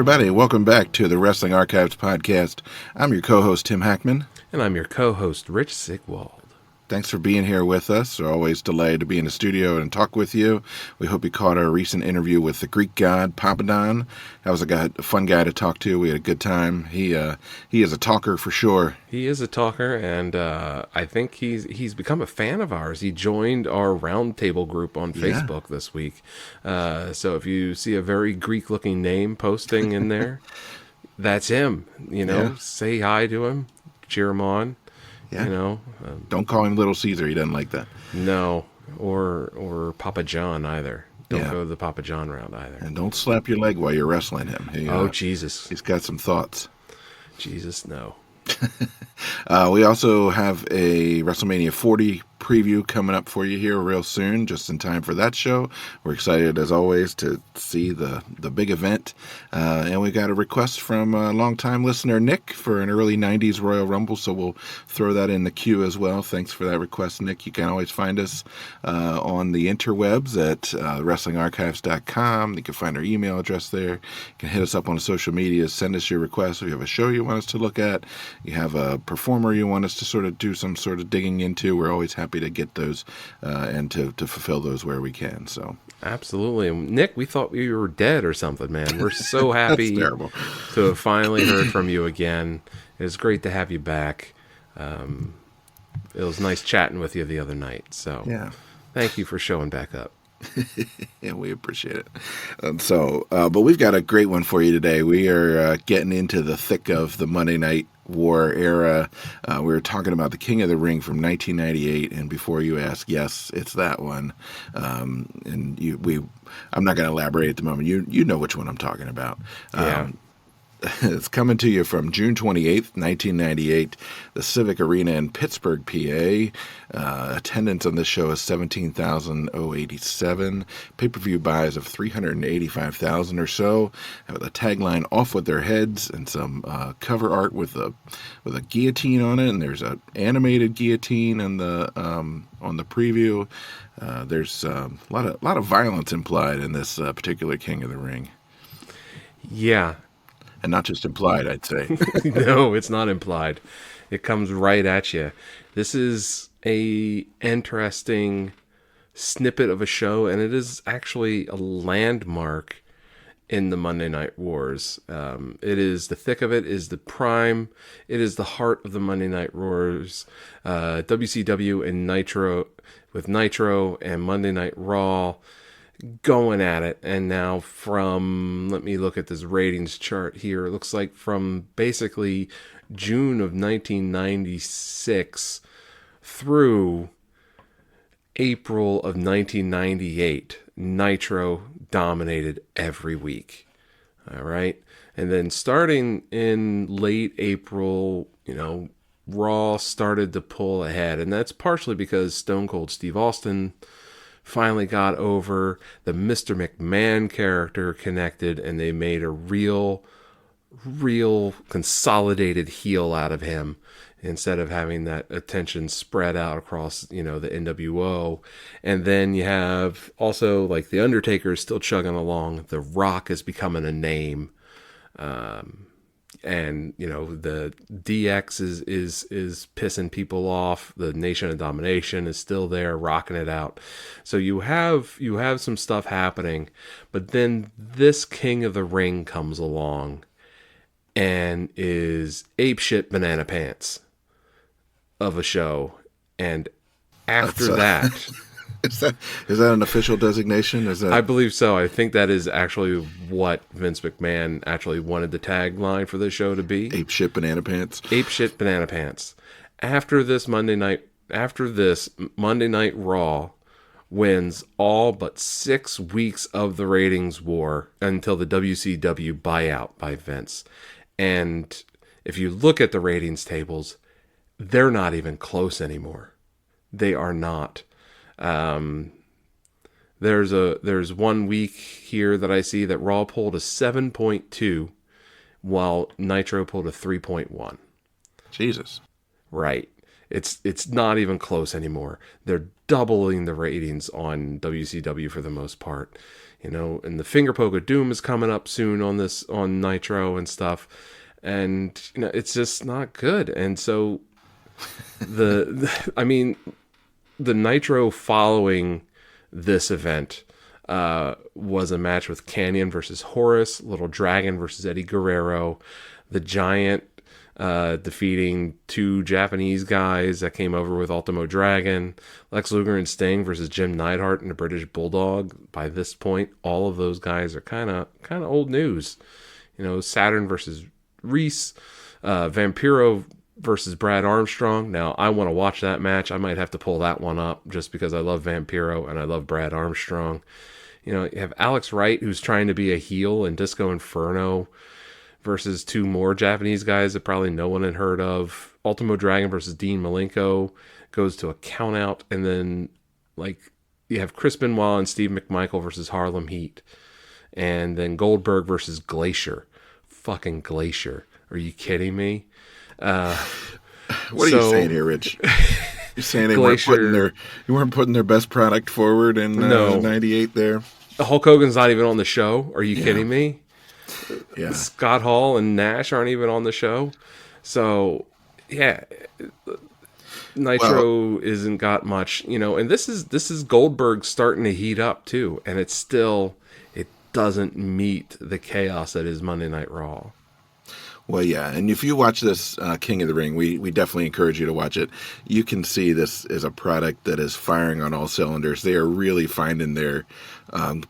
everybody. Welcome back to the Wrestling Archives podcast. I'm your co-host, Tim Hackman. And I'm your co-host, Rich Sigwald. Thanks for being here with us. We're always delighted to be in the studio and talk with you. We hope you caught our recent interview with the Greek god, Papadon. That was a fun guy to talk to. We had a good time. He is a talker for sure. He is a talker, and I think he's become a fan of ours. He joined our roundtable group on Facebook this week. So if you see a very Greek-looking name posting in there, that's him. Say hi to him, cheer him on. Yeah. Don't call him Little Caesar. He doesn't like that. No, or Papa John either. Don't go the Papa John route either. And don't slap your leg while you're wrestling him. Jesus. He's got some thoughts. Jesus, no. We also have a WrestleMania 40 preview coming up for you here real soon, just in time for that show. We're excited, as always, to see the big event. And we got a request from a longtime listener, Nick, for an early 90s Royal Rumble, so we'll throw that in the queue as well. Thanks for that request, Nick. You can always find us on the interwebs at WrestlingArchives.com. You can find our email address there. You can hit us up on social media, send us your requests. If you have a show you want us to look at, you have a performer you want us to sort of do some sort of digging into, we're always happy to get those and to fulfill those where we can. So absolutely. Nick, we thought you were dead or something, man. We're so happy to have finally heard from you again. It was great to have you back. It was nice chatting with you the other night. So thank you for showing back up. Yeah, we appreciate it. But we've got a great one for you today. We are getting into the thick of the Monday Night War era. We were talking about the King of the Ring from 1998, and before you ask, yes, it's that one. I'm not going to elaborate at the moment. You know which one I'm talking about. It's coming to you from June 28th, 1998, the Civic Arena in Pittsburgh, PA. Attendance on this show is 17,087. Pay-per-view buys of 385,000 or so. With a tagline, "Off with their heads," and some cover art with a guillotine on it. And there's an animated guillotine on the preview. There's a lot of violence implied in this particular King of the Ring. Yeah. And not just implied, I'd say. No, it's not implied. It comes right at you. This is a interesting snippet of a show, and it is actually a landmark in the Monday Night Wars. It is the thick of it, is the prime. It is the heart of the Monday Night Wars. WCW and Nitro, with Nitro and Monday Night Raw going at it. And now let me look at this ratings chart here. It looks like from basically June of 1996 through April of 1998, Nitro dominated every week. All right. And then starting in late April, Raw started to pull ahead. And that's partially because Stone Cold Steve Austin finally got over, the Mr. McMahon character connected, and they made a real consolidated heel out of him instead of having that attention spread out across, the NWO. And then you have also, like, The Undertaker is still chugging along. The Rock is becoming a name. And the DX is pissing people off. The Nation of Domination is still there, rocking it out. So you have some stuff happening, but then this King of the Ring comes along and is apeshit banana pants of a show. And after that. Is that an official designation? I believe so. I think that is actually what Vince McMahon actually wanted the tagline for the show to be. Ape shit banana pants. Ape shit banana pants. After this Monday Night Raw wins all but 6 weeks of the ratings war until the WCW buyout by Vince. And if you look at the ratings tables, they're not even close anymore. They are not. There's 1 week here that I see that Raw pulled a 7.2 while Nitro pulled a 3.1. Jesus. Right. It's not even close anymore. They're doubling the ratings on WCW for the most part. And the finger poke of doom is coming up soon on Nitro and stuff. And it's just not good. And so I mean, the Nitro following this event was a match with Canyon versus Horace, Little Dragon versus Eddie Guerrero, the Giant defeating two Japanese guys that came over with Ultimo Dragon, Lex Luger and Sting versus Jim Neidhart and the British Bulldog. By this point, all of those guys are kind of old news. Saturn versus Reese, Vampiro versus Brad Armstrong. Now, I want to watch that match. I might have to pull that one up just because I love Vampiro and I love Brad Armstrong. You have Alex Wright, who's trying to be a heel, and Disco Inferno versus two more Japanese guys that probably no one had heard of. Ultimo Dragon versus Dean Malenko goes to a count out. And then, you have Chris Benoit and Steve McMichael versus Harlem Heat. And then Goldberg versus Glacier. Fucking Glacier. Are you kidding me? What are you saying here, Rich? You're saying you weren't putting their best product forward in '98 there? Hulk Hogan's not even on the show. Are you kidding me? Yeah. Scott Hall and Nash aren't even on the show. So, yeah. Nitro isn't got much, and this is Goldberg starting to heat up too, and it doesn't meet the chaos that is Monday Night Raw. Well, yeah, and if you watch this King of the Ring, we definitely encourage you to watch it. You can see this is a product that is firing on all cylinders. They are really finding their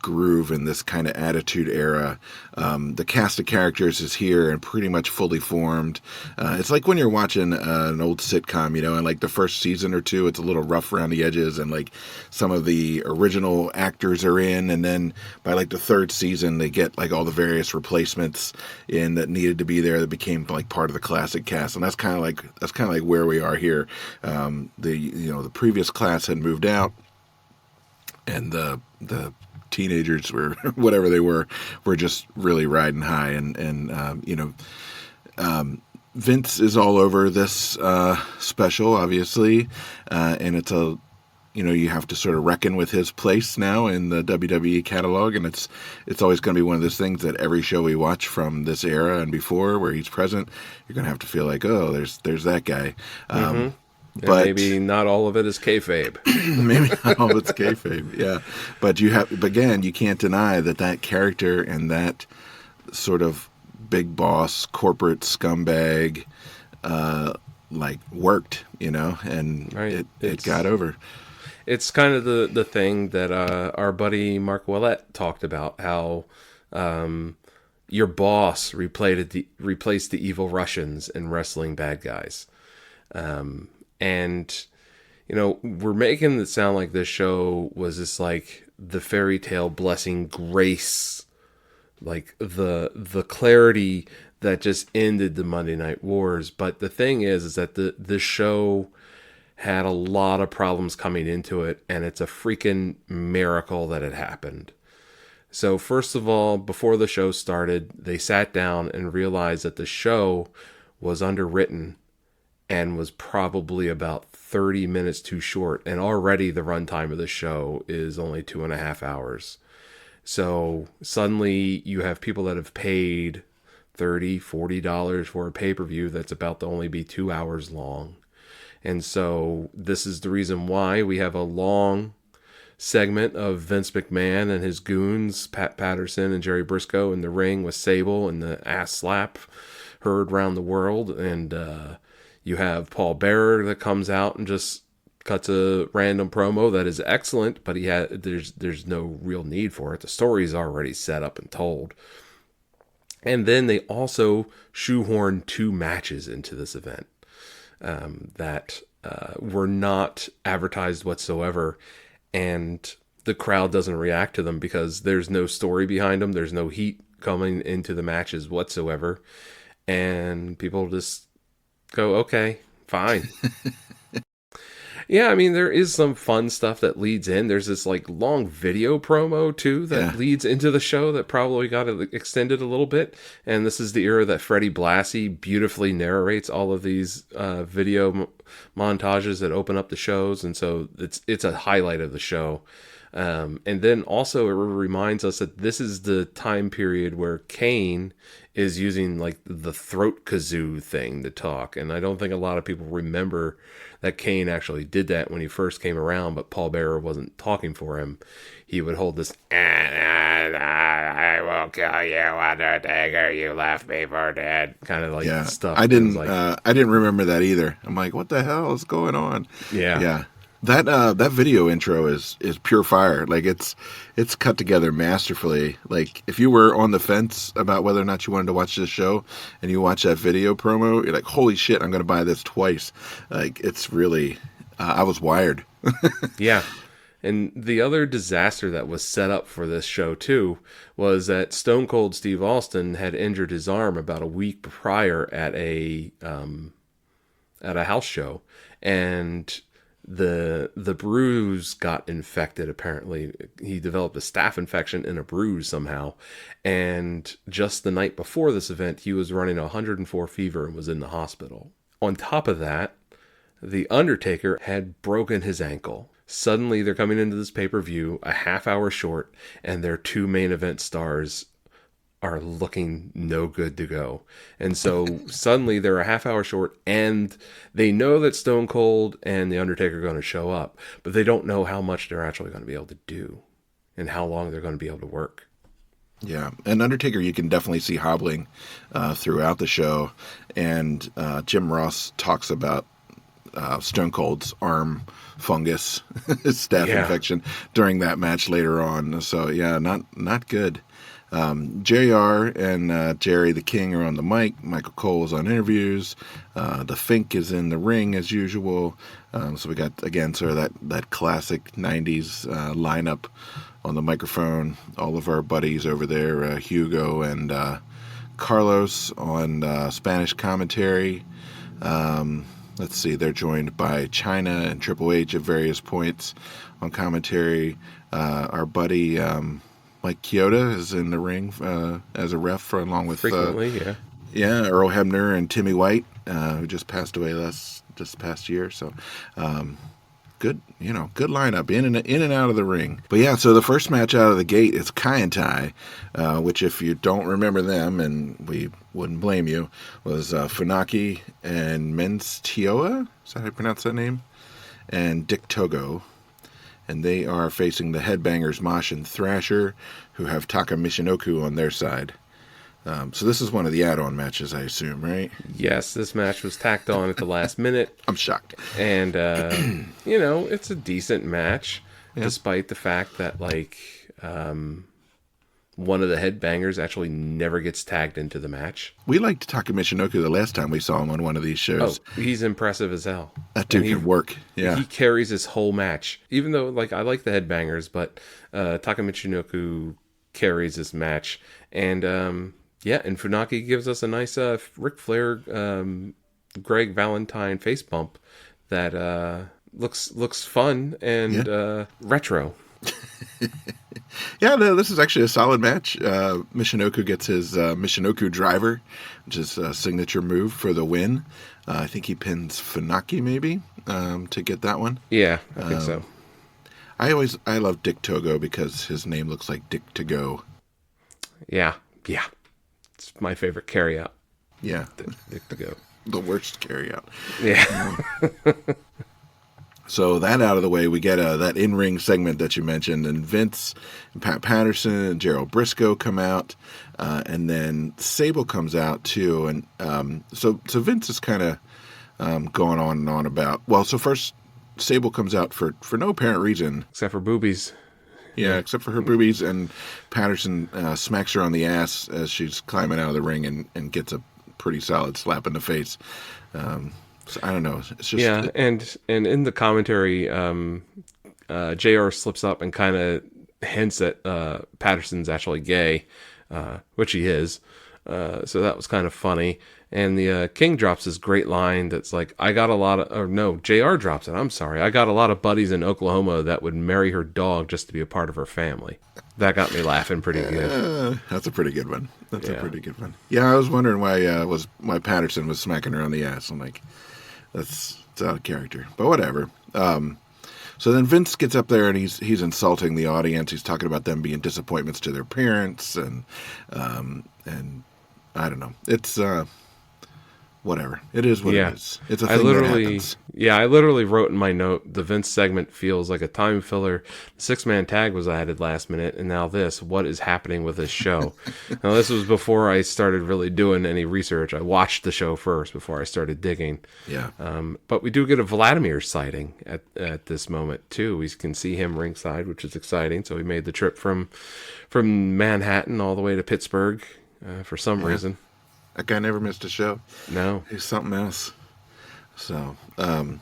groove in this kind of attitude era. The cast of characters is here and pretty much fully formed. It's like when you're watching an old sitcom, and like the first season or two, it's a little rough around the edges, and like some of the original actors are in, and then by like the third season, they get like all the various replacements in that needed to be there that became like part of the classic cast, and that's kind of like where we are here. The previous class had moved out, and the teenagers were whatever they were just really riding high, and Vince is all over this special, obviously, and it's you have to sort of reckon with his place now in the WWE catalog, and it's always going to be one of those things that every show we watch from this era and before where he's present, you're going to have to feel like, oh, there's that guy. But maybe not all of it is kayfabe. Maybe not all of it's kayfabe, yeah. But again, you can't deny that character and that sort of big boss, corporate scumbag, worked, and right. it got over. It's kind of the thing that our buddy Mark Willett talked about, how your boss replaced the evil Russians in wrestling bad guys. And, we're making it sound like this show was just like the fairy tale blessing grace, like the clarity that just ended the Monday Night Wars. But the thing is that the show had a lot of problems coming into it, and it's a freaking miracle that it happened. So first of all, before the show started, they sat down and realized that the show was underwritten and was probably about 30 minutes too short. And already the runtime of the show is only 2.5 hours. So suddenly you have people that have paid $30, $40 for a pay-per-view that's about to only be 2 hours long. And so this is the reason why we have a long segment of Vince McMahon and his goons, Pat Patterson and Jerry Briscoe, in the ring with Sable and the ass slap heard around the world. And you have Paul Bearer that comes out and just cuts a random promo that is excellent, but there's no real need for it. The story is already set up and told. And then they also shoehorn 2 matches into this event that were not advertised whatsoever, and the crowd doesn't react to them because there's no story behind them. There's no heat coming into the matches whatsoever, and people just go, okay, fine. Yeah, I mean, there is some fun stuff that leads in. There's this like long video promo too that Yeah. leads into the show that probably got extended a little bit. And this is the era that Freddie Blassie beautifully narrates all of these montages that open up the shows, and so it's a highlight of the show. And then also it reminds us that this is the time period where Kane is using like the throat kazoo thing to talk. And I don't think a lot of people remember that Kane actually did that when he first came around, but Paul Bearer wasn't talking for him. He would hold this, I will kill you, Undertaker, you left me for dead, kind of like Yeah. stuff. I didn't remember that either. I'm like, what the hell is going on? Yeah. Yeah. That video intro is pure fire. Like it's cut together masterfully. Like if you were on the fence about whether or not you wanted to watch this show and you watch that video promo, you're like, holy shit, I'm going to buy this twice. Like it's really, I was wired. Yeah. And the other disaster that was set up for this show, too, was that Stone Cold Steve Austin had injured his arm about a week prior at a house show. And the bruise got infected, apparently. He developed a staph infection in a bruise somehow. And just the night before this event, he was running 104 fever and was in the hospital. On top of that, The Undertaker had broken his ankle. Suddenly, they're coming into this pay-per-view a half hour short, and their two main event stars are looking no good to go. And so suddenly they're a half hour short, and they know that Stone Cold and The Undertaker are going to show up, but they don't know how much they're actually going to be able to do and how long they're going to be able to work. Yeah, and Undertaker you can definitely see hobbling throughout the show, and Jim Ross talks about Stone Cold's arm fungus, staph infection during that match later on. So yeah, not good. JR and Jerry the King are on the mic. Michael Cole is on interviews. The Fink is in the ring as usual. So we got, again, sort of that classic 90s lineup on the microphone. All of our buddies over there, Hugo and Carlos on Spanish commentary. Let's see, they're joined by Chyna and Triple H at various points on commentary. Our buddy Mike Chioda is in the ring as a ref along with Frequently, Earl Hebner and Timmy White, who just passed away this past year. So good lineup in and out of the ring. But yeah, so the first match out of the gate is Kai and Tai, which if you don't remember them, and we wouldn't blame you, was Funaki and Mens Tioa. Is that how you pronounce that name? And Dick Togo. And they are facing the Headbangers Mosh and Thrasher, who have Taka Michinoku on their side. So this is one of the add-on matches, I assume, right? Yes, this match was tacked on at the last minute. I'm shocked. And, it's a decent match, despite the fact that, one of the Headbangers actually never gets tagged into the match. We liked Taka Michinoku the last time we saw him on one of these shows. Oh, he's impressive as hell. That dude can work. Yeah. He carries his whole match. Even though, I like the Headbangers, but Taka Michinoku carries this match. And, and Funaki gives us a nice Ric Flair, Greg Valentine face bump that looks fun and retro. Yeah, no, this is actually a solid match. Michinoku gets his Michinoku driver, which is a signature move for the win. I think he pins Funaki maybe to get that one. Yeah, I think so. I love Dick Togo because his name looks like Dick to go. Yeah. It's my favorite carryout. Yeah. Dick to go. The worst carryout. Yeah. So that out of the way, we get that in-ring segment that you mentioned, and Vince and Pat Patterson and Gerald Briscoe come out, and then Sable comes out too, and so Vince is kind of going on and on about. Well, so first Sable comes out for no apparent reason, Except for boobies. Yeah, except for her boobies, and Patterson smacks her on the ass as she's climbing out of the ring and gets a pretty solid slap in the face. So I don't know. It's just and in the commentary, JR slips up and kind of hints that Patterson's actually gay, which he is. So that was kind of funny. And the King drops this great line that's like, I got a lot of, or no, JR drops it. I'm sorry. I got a lot of buddies in Oklahoma that would marry her dog just to be a part of her family. That got me laughing pretty good. That's a pretty good one. That's a Yeah. pretty good one. Yeah, I was wondering why Patterson was smacking her on the ass. I'm like, it's out of character, but whatever. So then Vince gets up there and he's insulting the audience. He's talking about them being disappointments to their parents, and I don't know. It's whatever. It is what it is. It's a thing that happens. I literally wrote in my note, the Vince segment feels like a time filler. The 6-man tag was added last minute, and now this. What is happening with this show? Now, this was before I started really doing any research. I watched the show first before I started digging. Yeah. But we do get a Vladimir sighting at this moment, too. We can see him ringside, which is exciting. So he made the trip from Manhattan all the way to Pittsburgh for some reason. That guy never missed a show. No. He's something else. So, have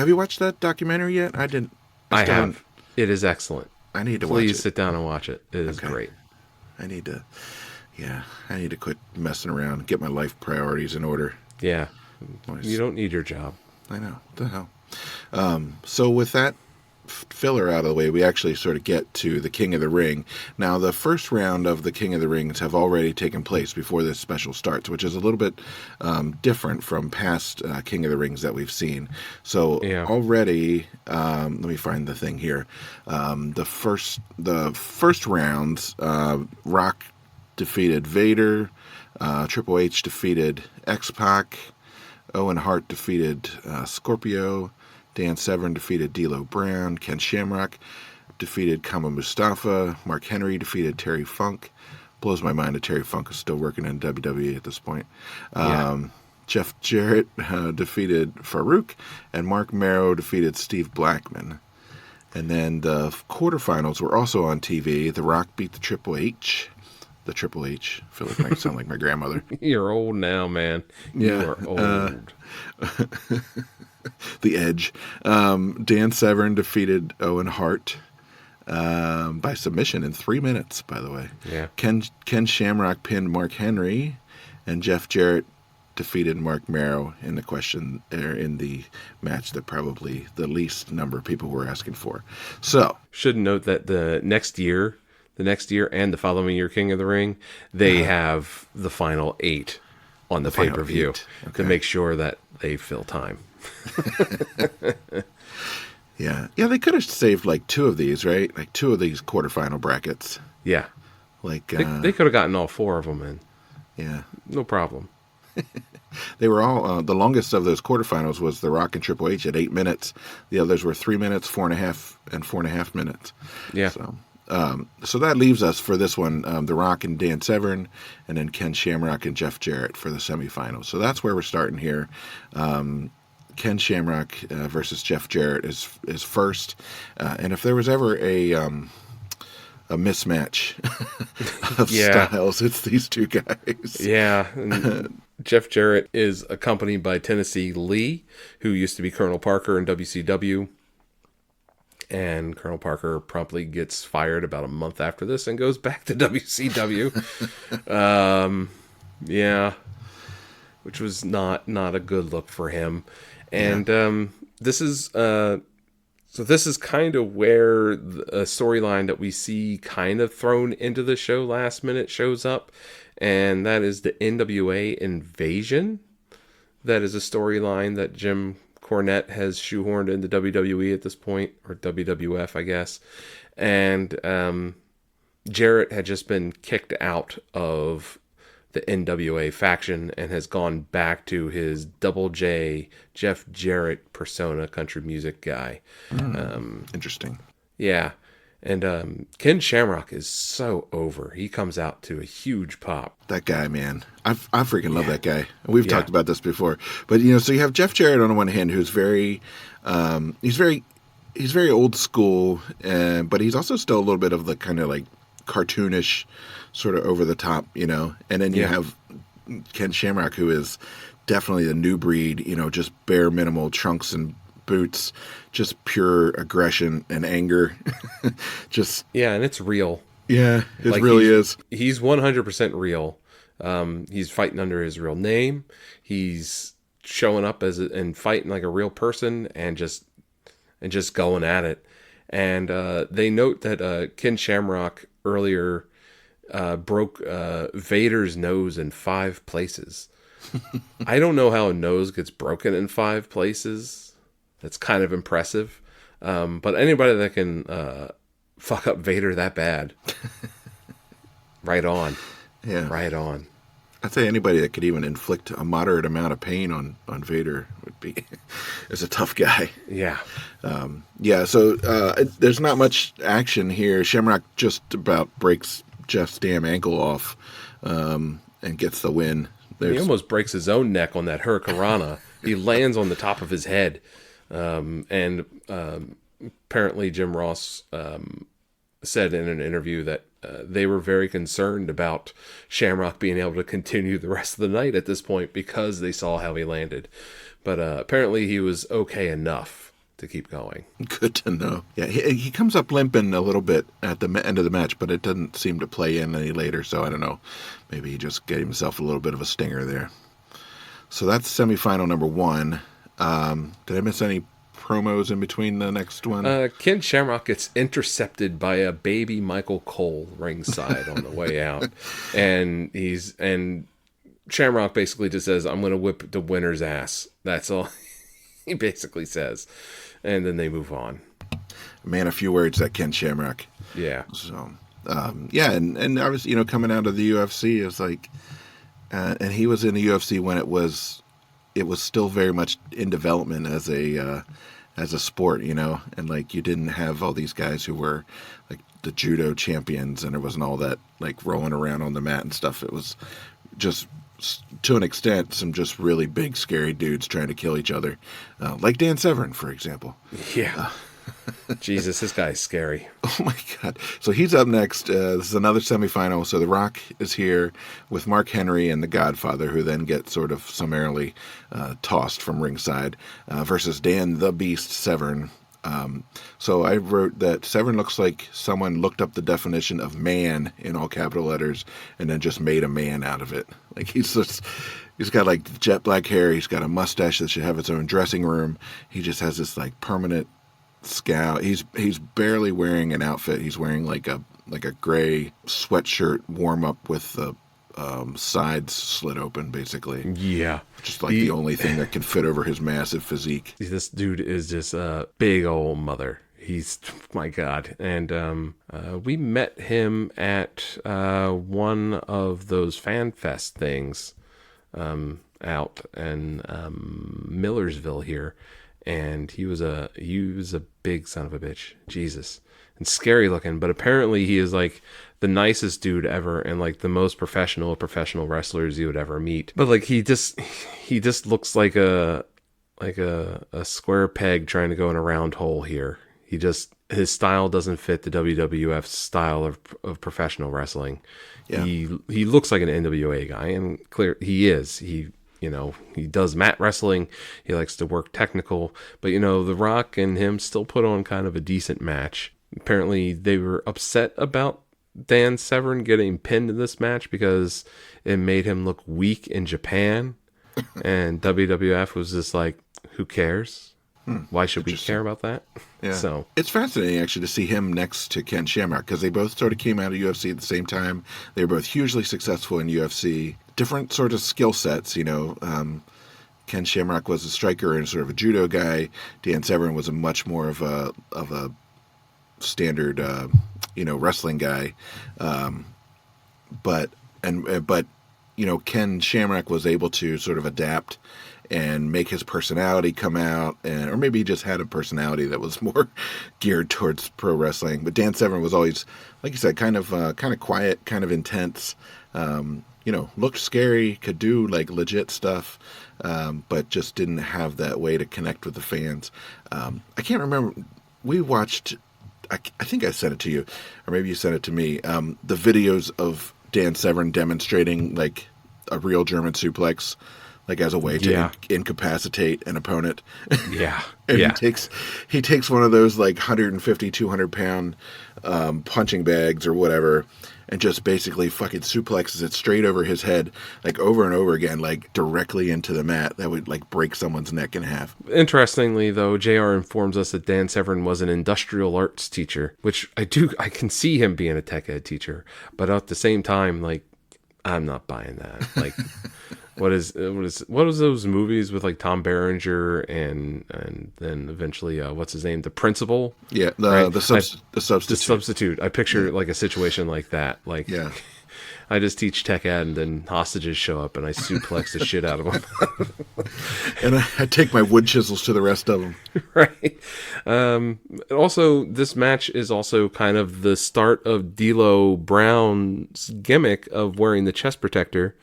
you watched that documentary yet? I didn't. I have. It is excellent. I need to watch it. Please sit down and watch it. It is great. I need to quit messing around, get my life priorities in order. Yeah. You don't need your job. I know. What the hell? So with that filler out of the way, we actually sort of get to the King of the Ring. Now, the first round of the King of the Rings have already taken place before this special starts, which is a little bit different from past King of the Rings that we've seen. So already, let me find the thing here. The first rounds, Rock defeated Vader, Triple H defeated X-Pac, Owen Hart defeated Scorpio, Dan Severn defeated D'Lo Brown. Ken Shamrock defeated Kama Mustafa. Mark Henry defeated Terry Funk. Blows my mind that Terry Funk is still working in WWE at this point. Jeff Jarrett defeated Farouk. And Mark Marrow defeated Steve Blackman. And then the quarterfinals were also on TV. The Rock beat the Triple H. The Triple H. I feel like I sound like my grandmother. You're old now, man. You are old. The Edge. Dan Severn defeated Owen Hart by submission in 3 minutes, by the way. Yeah. Ken Shamrock pinned Mark Henry, and Jeff Jarrett defeated Mark Marrow in the match that probably the least number of people were asking for. So, should note that the next year and the following year King of the Ring, they have the final 8 on the pay-per-view to make sure that they fill time. Yeah, they could have saved like 2 of these, right? Like 2 of these quarterfinal brackets. Yeah, like they could have gotten all 4 of them in. Yeah, no problem. They were all the longest of those quarterfinals was The Rock and Triple H at 8 minutes. The others were 3 minutes, 4.5, and 4.5 minutes. Yeah. So that leaves us for this one, The Rock and Dan Severn, and then Ken Shamrock and Jeff Jarrett for the semifinals. So that's where we're starting here. Ken Shamrock versus Jeff Jarrett is first, and if there was ever a mismatch of styles, it's these 2 guys. Yeah. And Jeff Jarrett is accompanied by Tennessee Lee, who used to be Colonel Parker in WCW. And Colonel Parker promptly gets fired about a month after this and goes back to WCW. Which was not a good look for him. And this is kind of where a storyline that we see kind of thrown into the show last minute shows up, and that is the NWA Invasion. That is a storyline that Jim Cornette has shoehorned into WWE at this point, or WWF, I guess. And Jarrett had just been kicked out of the NWA faction and has gone back to his Double J Jeff Jarrett persona, country music guy. Interesting. Yeah. And Ken Shamrock is so over. He comes out to a huge pop. That guy, man. I freaking love that guy. We've talked about this before. But, so you have Jeff Jarrett on the one hand, who's very, he's very old school, but he's also still a little bit of the kind of like cartoonish, sort of over the top, and then you have Ken Shamrock, who is definitely the new breed, just bare minimal trunks and boots, just pure aggression and anger. And it's real. Yeah, it really is. He's 100% real. He's fighting under his real name. He's showing up and fighting like a real person and just going at it. And they note that Ken Shamrock earlier broke Vader's nose in 5 places. I don't know how a nose gets broken in 5 places. That's kind of impressive. But anybody that can fuck up Vader that bad, right on. Yeah. Right on. I'd say anybody that could even inflict a moderate amount of pain on Vader would be is a tough guy. Yeah. So there's not much action here. Shamrock just about breaks Jeff's damn ankle off and gets the win. He almost breaks his own neck on that Hurricanrana. He lands on the top of his head. And apparently Jim Ross said in an interview that they were very concerned about Shamrock being able to continue the rest of the night at this point because they saw how he landed. But apparently he was okay enough to keep going. Good to know. Yeah, he comes up limping a little bit at the end of the match, but it doesn't seem to play in any later, so I don't know. Maybe he just gave himself a little bit of a stinger there. So that's semifinal number 1. Did I miss any promos in between the next one? Ken Shamrock gets intercepted by a baby Michael Cole ringside on the way out. And Shamrock basically just says, I'm going to whip the winner's ass. That's all he basically says. And then they move on. Man, a few words, that Ken Shamrock. Yeah. So, and I was, coming out of the UFC, it was like, and he was in the UFC when it was still very much in development as a sport, and like you didn't have all these guys who were like the judo champions, and there wasn't all that like rolling around on the mat and stuff. It was just, to an extent, some just really big, scary dudes trying to kill each other, like Dan Severn, for example. Yeah. Jesus, this guy's scary. Oh my God. So he's up next. This is another semifinal. So The Rock is here with Mark Henry and The Godfather, who then get sort of summarily tossed from ringside, versus Dan the Beast Severn. So I wrote that Severn looks like someone looked up the definition of man in all capital letters and then just made a man out of it. Like he's got like jet black hair. He's got a mustache that should have its own dressing room. He just has this like permanent scowl. He's barely wearing an outfit. He's wearing like a gray sweatshirt warm up with the sides slit open, basically. Yeah. Just like the only thing that can fit over his massive physique. This dude is just a big old mother. He's, my God. And we met him at one of those Fan Fest things out in Millersville here. And he was a big son of a bitch. Jesus. And scary looking, but apparently he is like the nicest dude ever and like the most professional wrestlers you would ever meet. But like he just looks like a square peg trying to go in a round hole here. His style doesn't fit the WWF style of professional wrestling. Yeah. He looks like an NWA guy, and clear he is. He does mat wrestling. He likes to work technical, but The Rock and him still put on kind of a decent match. Apparently they were upset about Dan Severn getting pinned in this match because it made him look weak in Japan. And WWF was just like, who cares? Why should we care about that? Yeah. So it's fascinating actually to see him next to Ken Shamrock because they both sort of came out of UFC at the same time. They were both hugely successful in UFC. Different sort of skill sets, Ken Shamrock was a striker and sort of a judo guy. Dan Severn was a much more of a standard, wrestling guy. But Ken Shamrock was able to sort of adapt and make his personality come out, or maybe he just had a personality that was more geared towards pro wrestling. But Dan Severn was always, like you said, kind of quiet, kind of intense. Looked scary, could do like legit stuff, but just didn't have that way to connect with the fans. I can't remember. We watched, I think I sent it to you, or maybe you sent it to me, the videos of Dan Severn demonstrating like a real German suplex, like as a way to incapacitate an opponent. Yeah. And he takes one of those like 150, 200 pound punching bags or whatever, and just basically fucking suplexes it straight over his head, like over and over again, like directly into the mat. That would like break someone's neck in half. Interestingly, though, JR informs us that Dan Severn was an industrial arts teacher, which I can see him being a tech ed teacher, but at the same time, like, I'm not buying that. Like, what is those movies with like Tom Berenger and then eventually what's his name, the principal? Yeah, right? the substitute. The substitute. I picture like a situation like that. Like, Yeah. I just teach tech ed, and then hostages show up, and I suplex the shit out of them. And I take my wood chisels to the rest of them. Right. Also, this match is also kind of the start of D'Lo Brown's gimmick of wearing the chest protector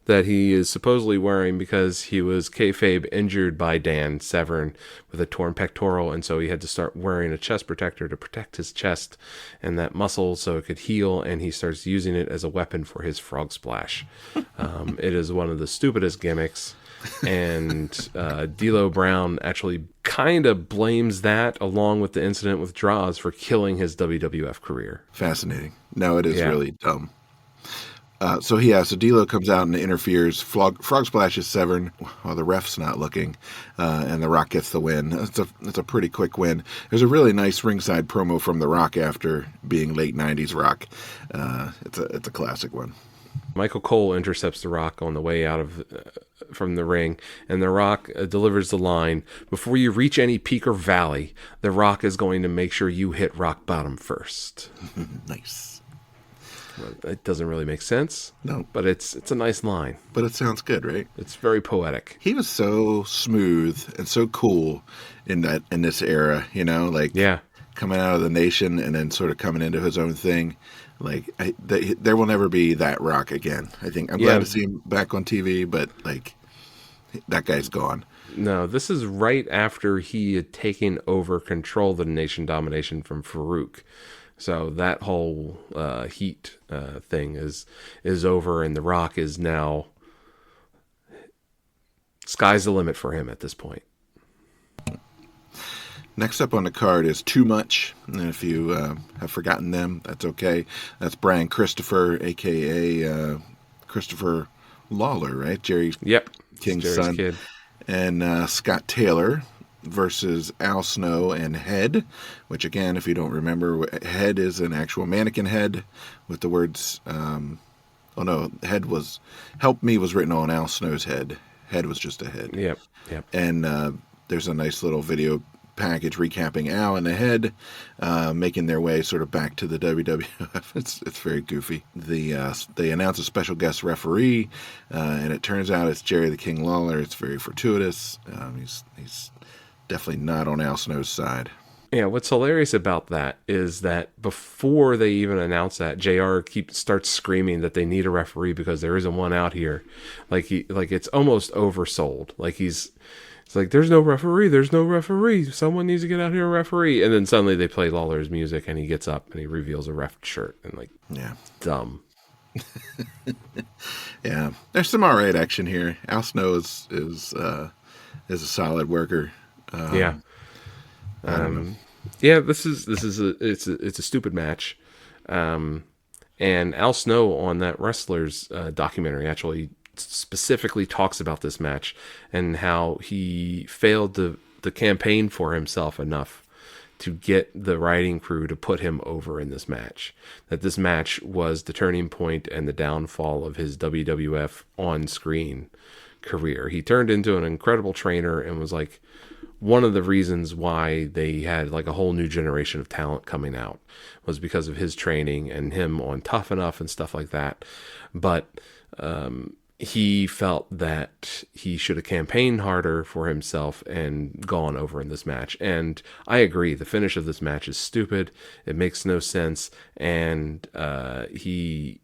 that he is supposedly wearing because he was kayfabe injured by Dan Severn with a torn pectoral, and so he had to start wearing a chest protector to protect his chest and that muscle so it could heal, and he starts using it as a weapon for his frog splash. It is one of the stupidest gimmicks, and D'Lo Brown actually kind of blames that, along with the incident with Draws, for killing his WWF career. Fascinating. No, it is really dumb. So D'Lo comes out and interferes. Frog splashes Severn while the ref's not looking, and The Rock gets the win. It's a pretty quick win. There's a really nice ringside promo from The Rock after being late '90s Rock. It's a classic one. Michael Cole intercepts The Rock on the way out of from the ring, and The Rock delivers the line, "Before you reach any peak or valley, The Rock is going to make sure you hit rock bottom first." Nice. Well, it doesn't really make sense. No. But it's a nice line. But it sounds good, right? It's very poetic. He was so smooth and so cool in this era, like coming out of the Nation and then sort of coming into his own thing. Like there will never be that Rock again. I think I'm glad to see him back on TV, but like that guy's gone. No, this is right after he had taken over control of the Nation domination from Farouk. So that whole heat thing is over, and The Rock is now, sky's the limit for him at this point. Next up on the card is Too Much, and if you have forgotten them, that's okay. That's Brian Christopher, a.k.a. Christopher Lawler, right? Jerry King's Jerry's son. Kid. And Scott Taylor versus Al Snow and Head, which again, if you don't remember, Head is an actual mannequin head with the words, Head was, Help Me was written on Al Snow's head. Head was just a head. Yep. And there's a nice little video package recapping Al and the Head making their way sort of back to the WWF. It's very goofy. They announce a special guest referee, and it turns out it's Jerry the King Lawler. It's very fortuitous. He's definitely not on Al Snow's side. Yeah, what's hilarious about that is that before they even announce that, JR starts screaming that they need a referee because there isn't one out here. Like it's almost oversold. Like it's like, there's no referee. Someone needs to get out here and referee. And then suddenly they play Lawler's music and he gets up and he reveals a ref shirt and dumb. Yeah, there's some all right action here. Al Snow is a solid worker. This is a stupid match, and Al Snow on that Wrestlers documentary actually specifically talks about this match and how he failed to campaign for himself enough to get the writing crew to put him over in this match. That this match was the turning point and the downfall of his WWF on-screen career. He turned into an incredible trainer and was like one of the reasons why they had like a whole new generation of talent coming out was because of his training and him on Tough Enough and stuff like that. But he felt that he should have campaigned harder for himself and gone over in this match. And I agree. The finish of this match is stupid. It makes no sense. And he's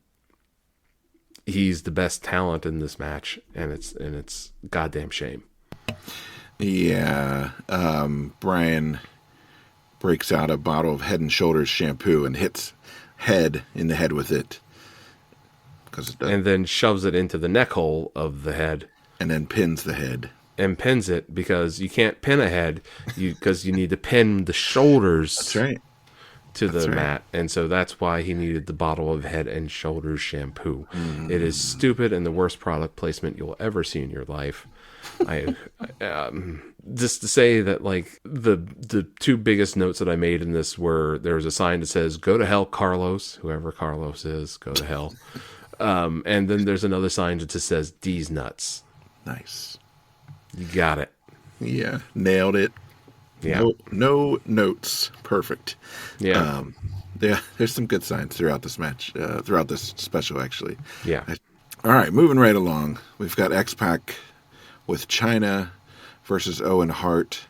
the best talent in this match, and it's goddamn shame. Yeah, Brian breaks out a bottle of Head and Shoulders shampoo and hits Head in the head with it. And then shoves it into the neck hole of the Head. And then pins the Head. And pins it because you can't pin a head because you need to pin the shoulders. That's right. to That's the right. mat, and so that's why he needed the bottle of Head and Shoulders shampoo. It is stupid and the worst product placement you'll ever see in your life. I just to say that like the two biggest notes that I made in this were there was a sign that says "Go to hell, Carlos," whoever Carlos is, go to hell. And then there's another sign that just says "D's nuts." Nice. You got it. Yeah, nailed it. Yeah. No notes. Perfect. Yeah. Yeah, there's some good signs throughout this match, throughout this special, actually. Yeah. All right, moving right along. We've got X-Pac with China versus Owen Hart.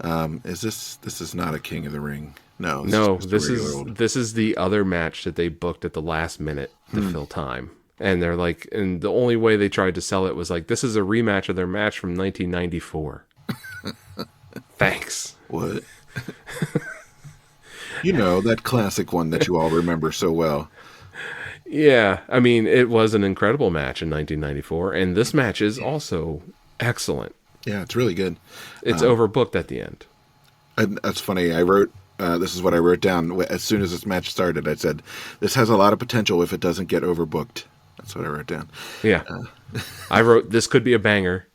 This is not a King of the Ring. No, No, just a this regular is old. this is the other match that they booked at the last minute to fill time. And they're like, and the only way they tried to sell it was like, this is a rematch of their match from 1994. Thanks. What? That classic one that you all remember so well. Yeah, I mean, it was an incredible match in 1994, and this match is also excellent. Yeah, it's really good. It's overbooked at the end. And that's funny. I wrote, this is what I wrote down. As soon as this match started, I said, this has a lot of potential if it doesn't get overbooked. That's what I wrote down. Yeah. I wrote, this could be a banger,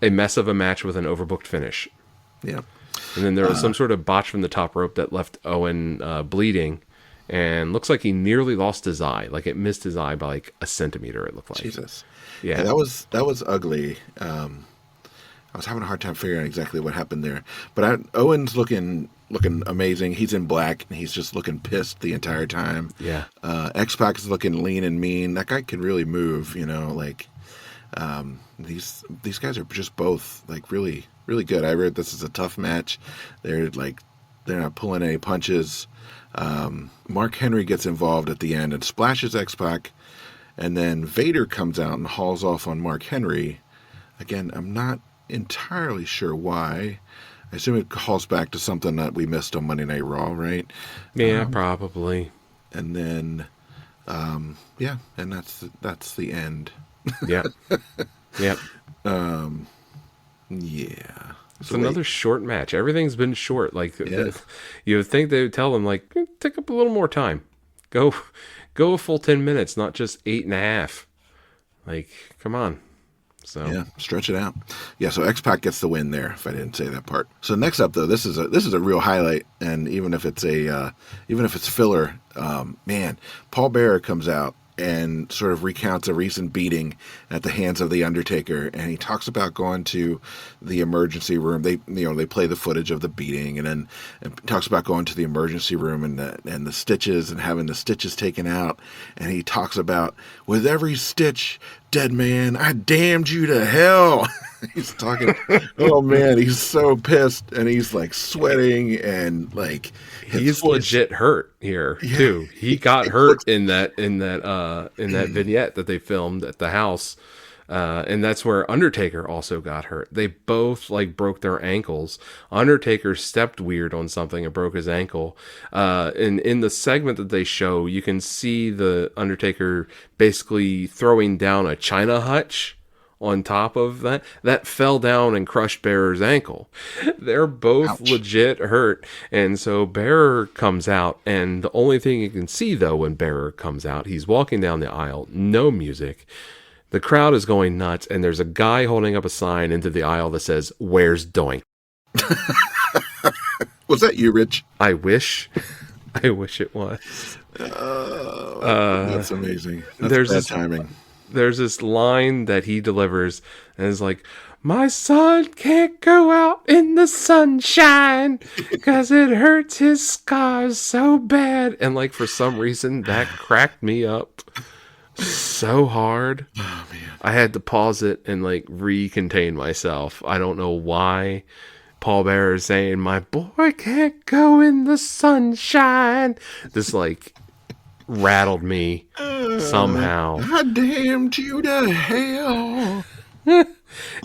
a mess of a match with an overbooked finish. Yeah. And then there was some sort of botch from the top rope that left Owen bleeding, and looks like he nearly lost his eye. Like it missed his eye by like a centimeter, it looked like. Jesus. Yeah. That was ugly. I was having a hard time figuring out exactly what happened there. But Owen's looking amazing. He's in black, and he's just looking pissed the entire time. Yeah. X-Pac is looking lean and mean. That guy can really move, these guys are just both like really, really good. I read this is a tough match. They're not pulling any punches. Mark Henry gets involved at the end and splashes X-Pac, and then Vader comes out and hauls off on Mark Henry. Again, I'm not entirely sure why. I assume it calls back to something that we missed on Monday Night Raw, right? Yeah, probably. And then, and that's the end. Yeah. Yep. Yeah. It's another short match. Everything's been short. Like Yeah. you would think they would tell them like, take up a little more time. Go a full 10 minutes, not just 8.5. Like, come on. So Yeah, stretch it out. Yeah, so X-Pac gets the win there. If I didn't say that part. So next up, though, this is a real highlight, and even if it's filler, man, Paul Bearer comes out and sort of recounts a recent beating at the hands of the Undertaker, and he talks about going to the emergency room. They play the footage of the beating, and then talks about going to the emergency room and the stitches and having the stitches taken out, and he talks about with every stitch, dead man, I damned you to hell. He's talking, oh man, he's so pissed, and he's like sweating, and like he's legit hurt here too. He got hurt in that vignette that they filmed at the house. And that's where Undertaker also got hurt. They both like broke their ankles. Undertaker stepped weird on something and broke his ankle. And in the segment that they show, you can see the Undertaker basically throwing down a china hutch on top of that fell down and crushed Bearer's ankle. They're both Ouch. legit hurt. And so Bearer comes out, and the only thing you can see though when Bearer comes out, he's walking down the aisle, no music. The crowd is going nuts, and there's a guy holding up a sign into the aisle that says, "Where's Doink?" Was that you, Rich? I wish it was. That's amazing. That's there's bad this- timing. There's this line that he delivers, and it's like, "My son can't go out in the sunshine because it hurts his scars so bad." And like for some reason, that cracked me up so hard. Oh man. I had to pause it and like recontain myself. I don't know why Paul Bearer is saying, "My boy can't go in the sunshine." This like rattled me somehow. I damned you to hell.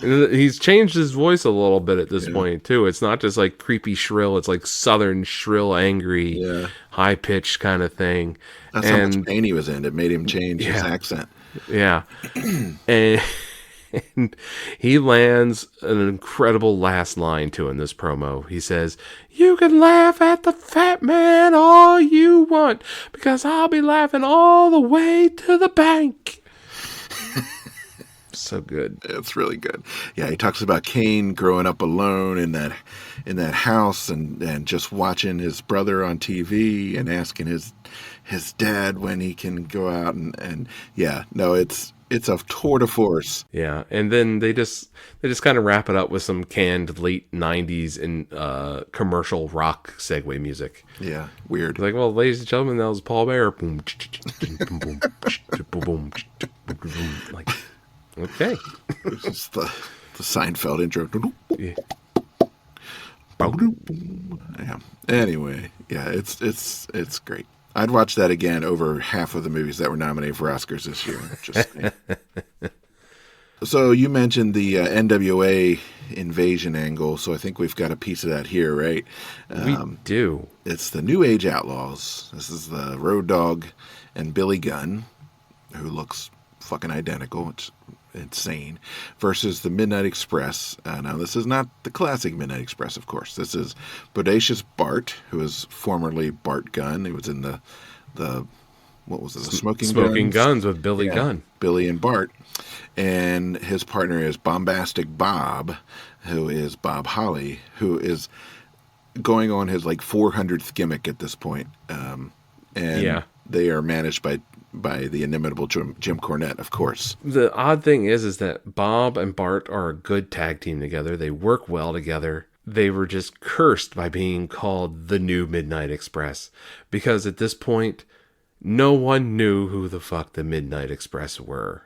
He's changed his voice a little bit at this point too. It's not just like creepy shrill. It's like southern shrill, angry, high pitched kind of thing. That's how much pain he was in. It made him change his accent. Yeah. And And he lands an incredible last line to in this promo. He says, "You can laugh at the fat man all you want, because I'll be laughing all the way to the bank." So good. It's really good. Yeah, he talks about Kane growing up alone in that house and just watching his brother on TV and asking his dad when he can go out and yeah, no, it's a tour de force. Yeah, and then they just kind of wrap it up with some canned late '90s and commercial rock segue music. Yeah, weird. Like, well, ladies and gentlemen, that was Paul Bear. Boom, boom, boom, boom, boom. Like, okay. It's just the Seinfeld intro. Yeah. Yeah. Anyway, yeah, it's great. I'd watch that again over half of the movies that were nominated for Oscars this year. Just so you mentioned the NWA invasion angle, so I think we've got a piece of that here, right? We do. It's the New Age Outlaws. This is the Road Dogg and Billy Gunn, who looks fucking identical. It's insane. Versus the Midnight Express. Now, this is not the classic Midnight Express, of course. This is Bodacious Bart, who is formerly Bart Gunn. He was in the what was it? The Smoking Guns with Billy Gunn. Billy and Bart. And his partner is Bombastic Bob, who is Bob Holly, who is going on his like 400th gimmick at this point. And they are managed by the inimitable Jim Cornette, of course. The odd thing is that Bob and Bart are a good tag team together. They work well together. They were just cursed by being called the New Midnight Express, because at this point, no one knew who the fuck the Midnight Express were.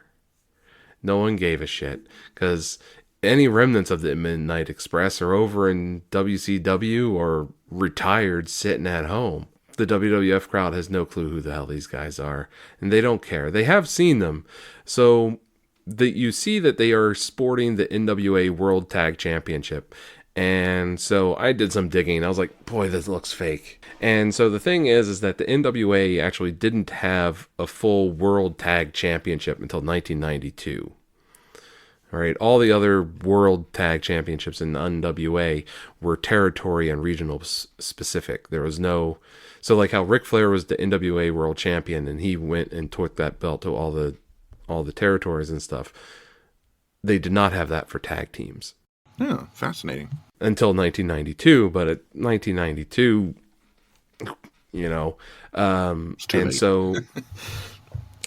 No one gave a shit, because any remnants of the Midnight Express are over in WCW or retired sitting at home. The WWF crowd has no clue who the hell these guys are, and they don't care. They have seen them. So you see that they are sporting the NWA World Tag Championship. And so I did some digging. I was like, boy, this looks fake. And so the thing is that the NWA actually didn't have a full World Tag Championship until 1992. All right, all the other World Tag Championships in the NWA were territory and regional specific. There was no... So like how Ric Flair was the NWA World Champion and he went and took that belt to all the territories and stuff. They did not have that for tag teams. Oh, fascinating. Until 1992, but at 1992, and so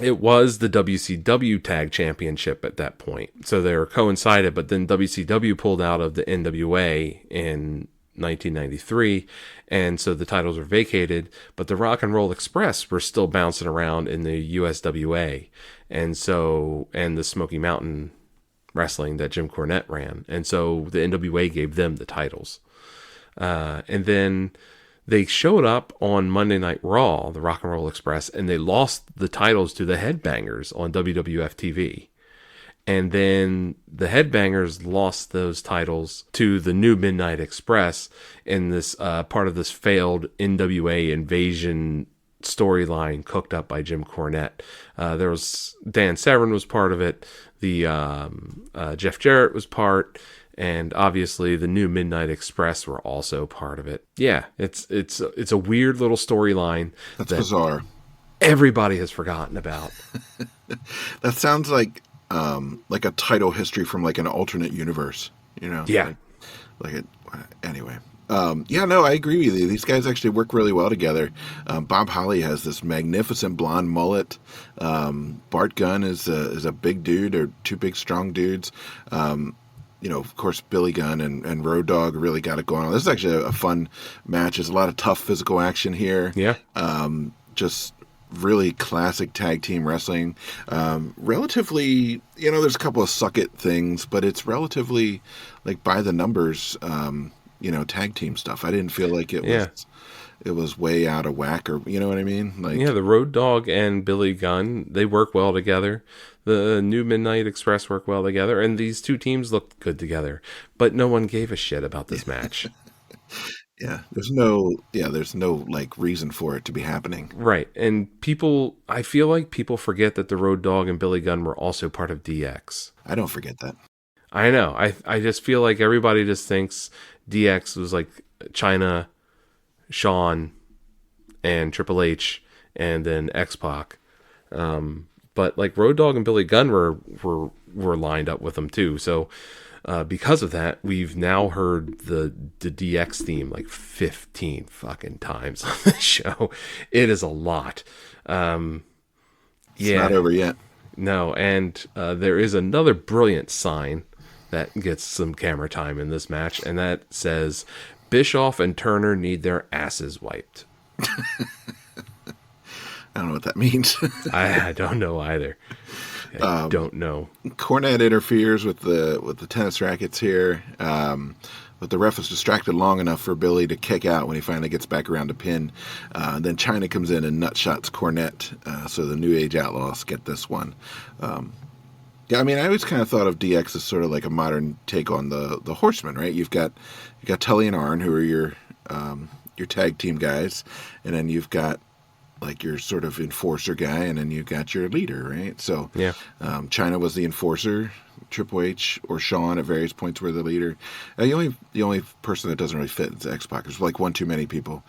it was the WCW Tag Championship at that point. So they were coincided, but then WCW pulled out of the NWA in 1993, and so the titles were vacated, but the Rock and Roll Express were still bouncing around in the USWA, and the Smoky Mountain Wrestling that Jim Cornette ran, and so the NWA gave them the titles, and then they showed up on Monday Night Raw, the Rock and Roll Express, and they lost the titles to the Headbangers on WWF TV. And then the Headbangers lost those titles to the New Midnight Express in this part of this failed NWA invasion storyline cooked up by Jim Cornette. There was Dan Severn was part of it. The Jeff Jarrett was part, and obviously the New Midnight Express were also part of it. Yeah, it's a weird little storyline. That's bizarre. Everybody has forgotten about. That sounds like a title history from like an alternate universe, Yeah. Anyway. No, I agree with you. These guys actually work really well together. Bob Holly has this magnificent blonde mullet. Bart Gunn is a big dude, or two big strong dudes. Of course, Billy Gunn and Road Dogg really got it going on. This is actually a fun match. There's a lot of tough physical action here. Yeah. Just really classic tag team wrestling. Relatively, there's a couple of suck it things, but it's relatively like by the numbers, tag team stuff. I didn't feel like it was way out of whack, or you know what I mean? Like, the Road Dogg and Billy Gunn, they work well together. The New Midnight Express work well together, and these two teams looked good together. But no one gave a shit about this match. there's no like reason for it to be happening. Right. And I feel like people forget that the Road Dogg and Billy Gunn were also part of DX. I don't forget that. I know. I just feel like everybody just thinks DX was like China, Shawn, and Triple H, and then X-Pac. But like Road Dogg and Billy Gunn were lined up with them too. So because of that, we've now heard the DX theme like 15 fucking times on the show. It is a lot. It's not over yet. No, and there is another brilliant sign that gets some camera time in this match, and that says Bischoff and Turner need their asses wiped. I don't know what that means. I don't know either. I don't know. Cornette interferes with the tennis rackets here, but the ref is distracted long enough for Billy to kick out when he finally gets back around to pin. Then China comes in and nutshots Cornette, so the New Age Outlaws get this one. Yeah, I mean, I always kind of thought of DX as sort of like a modern take on the Horsemen, right? You've got Tully and Arn, who are your tag team guys, and then you've got like your sort of enforcer guy, and then you got your leader, right? So Yeah. China was the enforcer. Triple H or Shawn at various points were the leader. The only person that doesn't really fit is X-Pac. There's like one too many people.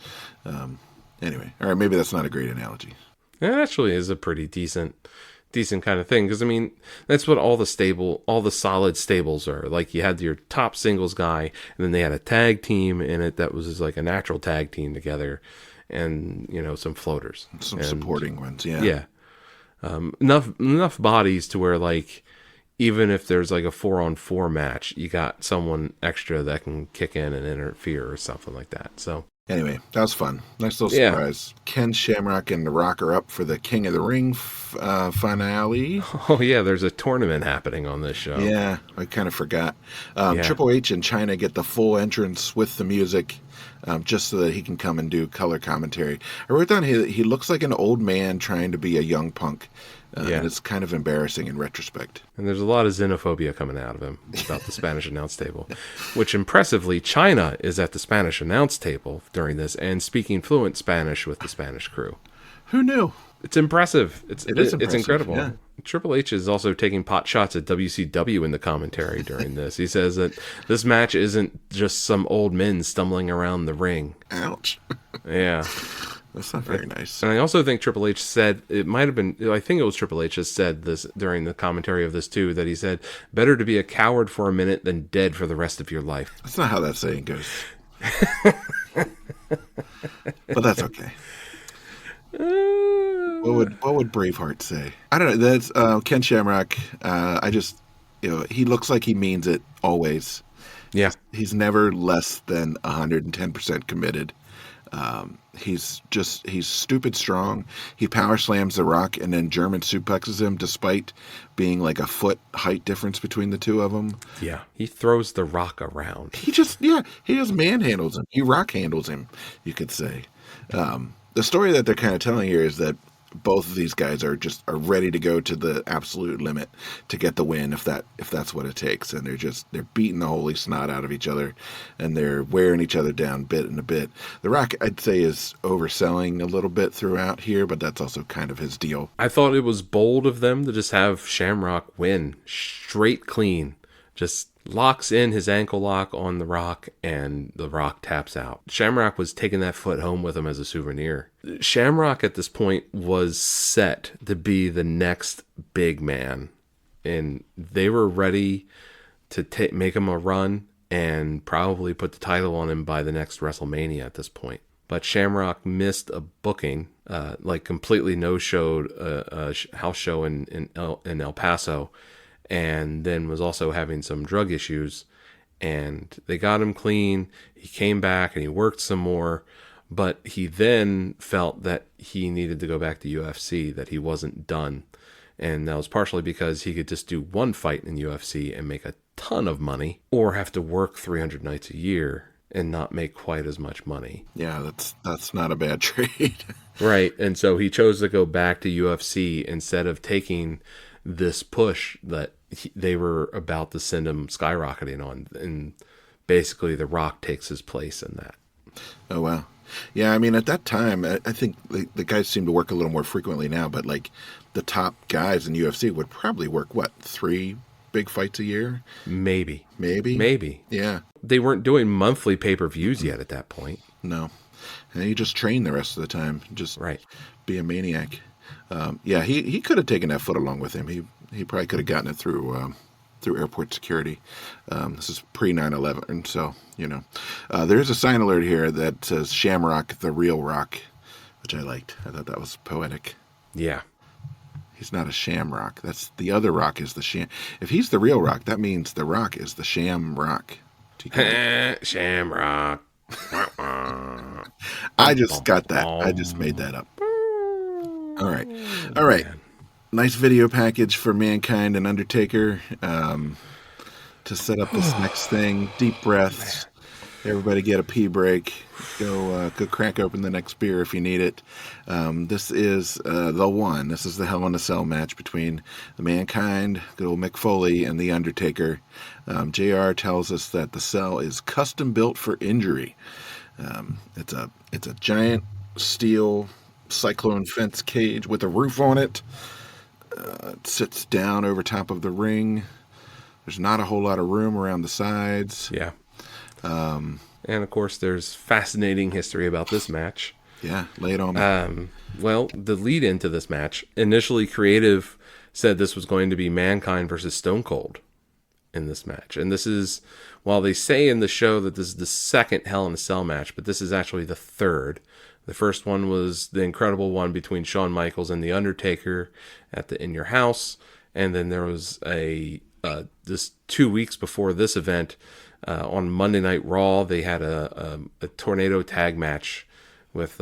Anyway, all right, maybe that's not a great analogy. It actually is a pretty decent kind of thing, because I mean that's what all the solid stables are. Like you had your top singles guy, and then they had a tag team in it that was just like a natural tag team together, and some floaters, Some supporting ones, yeah. Yeah. Enough bodies to where like even if there's like a 4-on-4 match, you got someone extra that can kick in and interfere or something like that. So anyway, that was fun. Nice little surprise. Ken Shamrock and The Rock are up for the King of the Ring finale. Oh yeah, there's a tournament happening on this show. Yeah, I kind of forgot. Triple H and China get the full entrance with the music, just so that he can come and do color commentary. I wrote down he looks like an old man trying to be a young punk. And it's kind of embarrassing in retrospect. And there's a lot of xenophobia coming out of him about the Spanish announce table, which impressively, China is at the Spanish announce table during this and speaking fluent Spanish with the Spanish crew. Who knew? It's impressive. It is impressive. It's incredible. Yeah. Triple H is also taking pot shots at WCW in the commentary during this. He says that this match isn't just some old men stumbling around the ring. Ouch. Yeah. That's not very nice. And I also think Triple H said, I think it was Triple H that said this during the commentary of this too, that he said, better to be a coward for a minute than dead for the rest of your life. That's not how that saying goes. But that's okay. What would Braveheart say? I don't know. That's Ken Shamrock. He looks like he means it always. Yeah. He's never less than 110% committed. He's stupid strong. He power slams The Rock and then German suplexes him despite being like a foot height difference between the two of them. Yeah. He throws The Rock around. He just manhandles him. He rock handles him, you could say. The story that they're kind of telling here is that both of these guys are ready to go to the absolute limit to get the win if that's what it takes, and they're beating the holy snot out of each other, and they're wearing each other down bit and a bit. The Rock, I'd say, is overselling a little bit throughout here, but that's also kind of his deal. I thought it was bold of them to just have Shamrock win straight clean, just locks in his ankle lock on The Rock, and The Rock taps out. Shamrock was taking that foot home with him as a souvenir. Shamrock at this point was set to be the next big man, and they were ready to make him a run and probably put the title on him by the next WrestleMania at this point. But Shamrock missed a booking, completely no-showed a house show in El Paso, and then was also having some drug issues, and they got him clean. He came back and he worked some more, but he then felt that he needed to go back to UFC, that he wasn't done. And that was partially because he could just do one fight in UFC and make a ton of money, or have to work 300 nights a year and not make quite as much money. Yeah, that's not a bad trade. Right. And so he chose to go back to UFC instead of taking this push that they were about to send him skyrocketing on, and basically The Rock takes his place in that. Oh wow. Yeah, I mean at that time, I think the guys seem to work a little more frequently now, but like the top guys in UFC would probably work what, 3 big fights a year, Maybe. maybe. Maybe. Yeah. They weren't doing monthly pay-per-views yet at that point. No. And you just train the rest of the time, just Right. be a maniac. Yeah, he could have taken that foot along with him. He probably could have gotten it through airport security. This is pre 9/11, and so there's a sign alert here that says Shamrock, the real Rock, which I liked. I thought that was poetic. Yeah. He's not a shamrock. That's the other Rock is the sham. If he's the real Rock, that means the Rock is the sham rock. Shamrock. I just got that. I just made that up. All right. All right. Man. Nice video package for Mankind and Undertaker to set up this next thing. Deep breaths. Everybody get a pee break. Go crack open the next beer if you need it. This is the one. This is the Hell in a Cell match between the Mankind, good old Mick Foley, and the Undertaker. JR tells us that the cell is custom built for injury. It's a giant steel cyclone fence cage with a roof on it. It sits down over top of the ring. There's not a whole lot of room around the sides. Yeah. And of course, there's fascinating history about this match. Yeah, lay it on me. Well, the lead into this match, initially Creative said this was going to be Mankind versus Stone Cold in this match. And this is, while they say in the show that this is the second Hell in a Cell match, but this is actually the third. The first one was the incredible one between Shawn Michaels and The Undertaker at the In Your House. And then there was this 2 weeks before this event, on Monday Night Raw, they had a tornado tag match with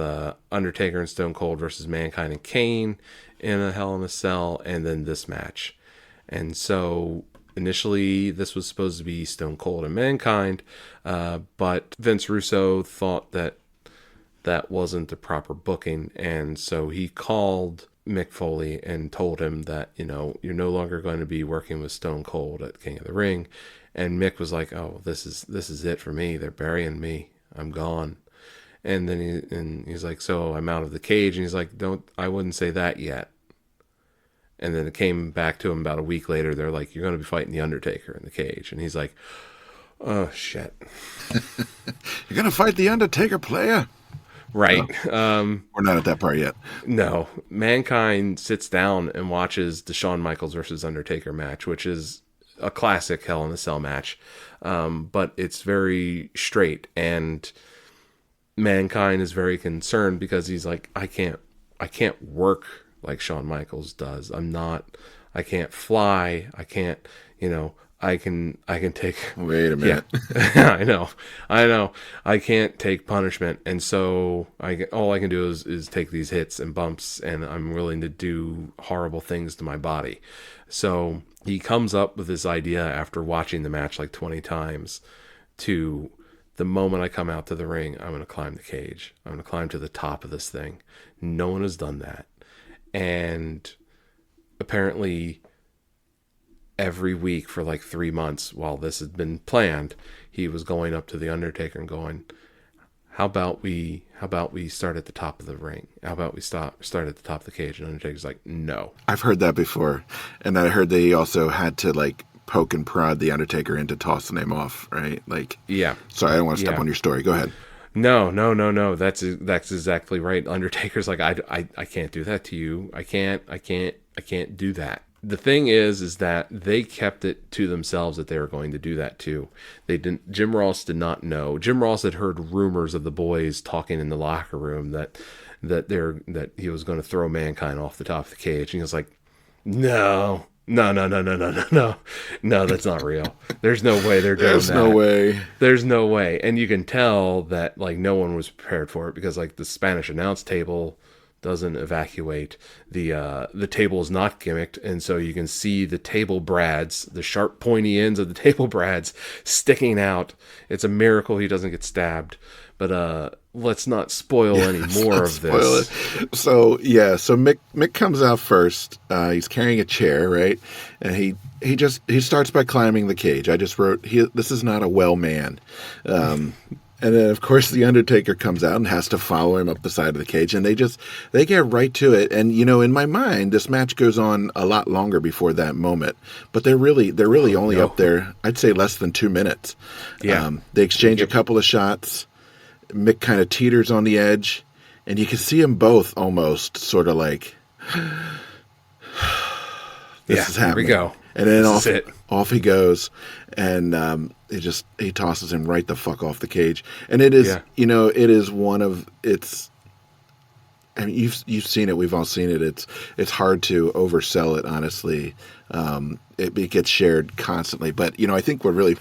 Undertaker and Stone Cold versus Mankind and Kane in a Hell in a Cell, and then this match. And so initially this was supposed to be Stone Cold and Mankind, but Vince Russo thought that wasn't the proper booking, and so he called Mick Foley and told him that, you're no longer going to be working with Stone Cold at King of the Ring. And Mick was like, "Oh, this is it for me. They're burying me. I'm gone." And then he's like, "So I'm out of the cage." And he's like, I wouldn't say that yet." And then it came back to him about a week later. They're like, "You're going to be fighting the Undertaker in the cage." And he's like, "Oh shit." You're gonna fight the Undertaker, player. Right. We're not at that part yet. No. Mankind sits down and watches the Shawn Michaels versus Undertaker match, which is a classic Hell in a Cell match, but it's very straight, and Mankind is very concerned because he's like, I can't work like Shawn Michaels does. I can't fly. I can't, I can take. Wait a minute. Yeah, I know. I can't take punishment, and so all I can do is take these hits and bumps, and I'm willing to do horrible things to my body. So he comes up with this idea after watching the match like 20 times to, the moment I come out to the ring, I'm going to climb the cage. I'm going to climb to the top of this thing. No one has done that. And apparently every week for like 3 months while this had been planned, he was going up to the Undertaker and going, how about we start at the top of the ring? How about we start at the top of the cage? And Undertaker's like, no. I've heard that before. And I heard they also had to like poke and prod the Undertaker into tossing him off, right? Like, yeah. Sorry, I don't want to step on your story. Go ahead. No. That's exactly right. Undertaker's like, I can't do that to you. I can't do that. The thing is that they kept it to themselves that they were going to do that too. They didn't. Jim Ross did not know. Jim Ross had heard rumors of the boys talking in the locker room that he was going to throw Mankind off the top of the cage, and he was like, no, that's not real. There's no way they're doing that. There's no way. And you can tell that like no one was prepared for it, because like the Spanish announce table doesn't evacuate. The table is not gimmicked, and so you can see the table brads, the sharp pointy ends of the table brads sticking out. It's a miracle he doesn't get stabbed. But let's not spoil any more of this. So Mick comes out first. He's carrying a chair, right? And he starts by climbing the cage. I just wrote, this is not a well man. And then, of course, the Undertaker comes out and has to follow him up the side of the cage, and they get right to it. And in my mind, this match goes on a lot longer before that moment, but they're really only up there. I'd say less than 2 minutes. Yeah, they exchange a couple of shots. Mick kind of teeters on the edge, and you can see them both almost sort of like, this is happening. Here we go. And then This off he goes, and he tosses him right the fuck off the cage. And it is, it is one of its. I mean, you've seen it. We've all seen it. It's hard to oversell it, honestly. It gets shared constantly, but I think what really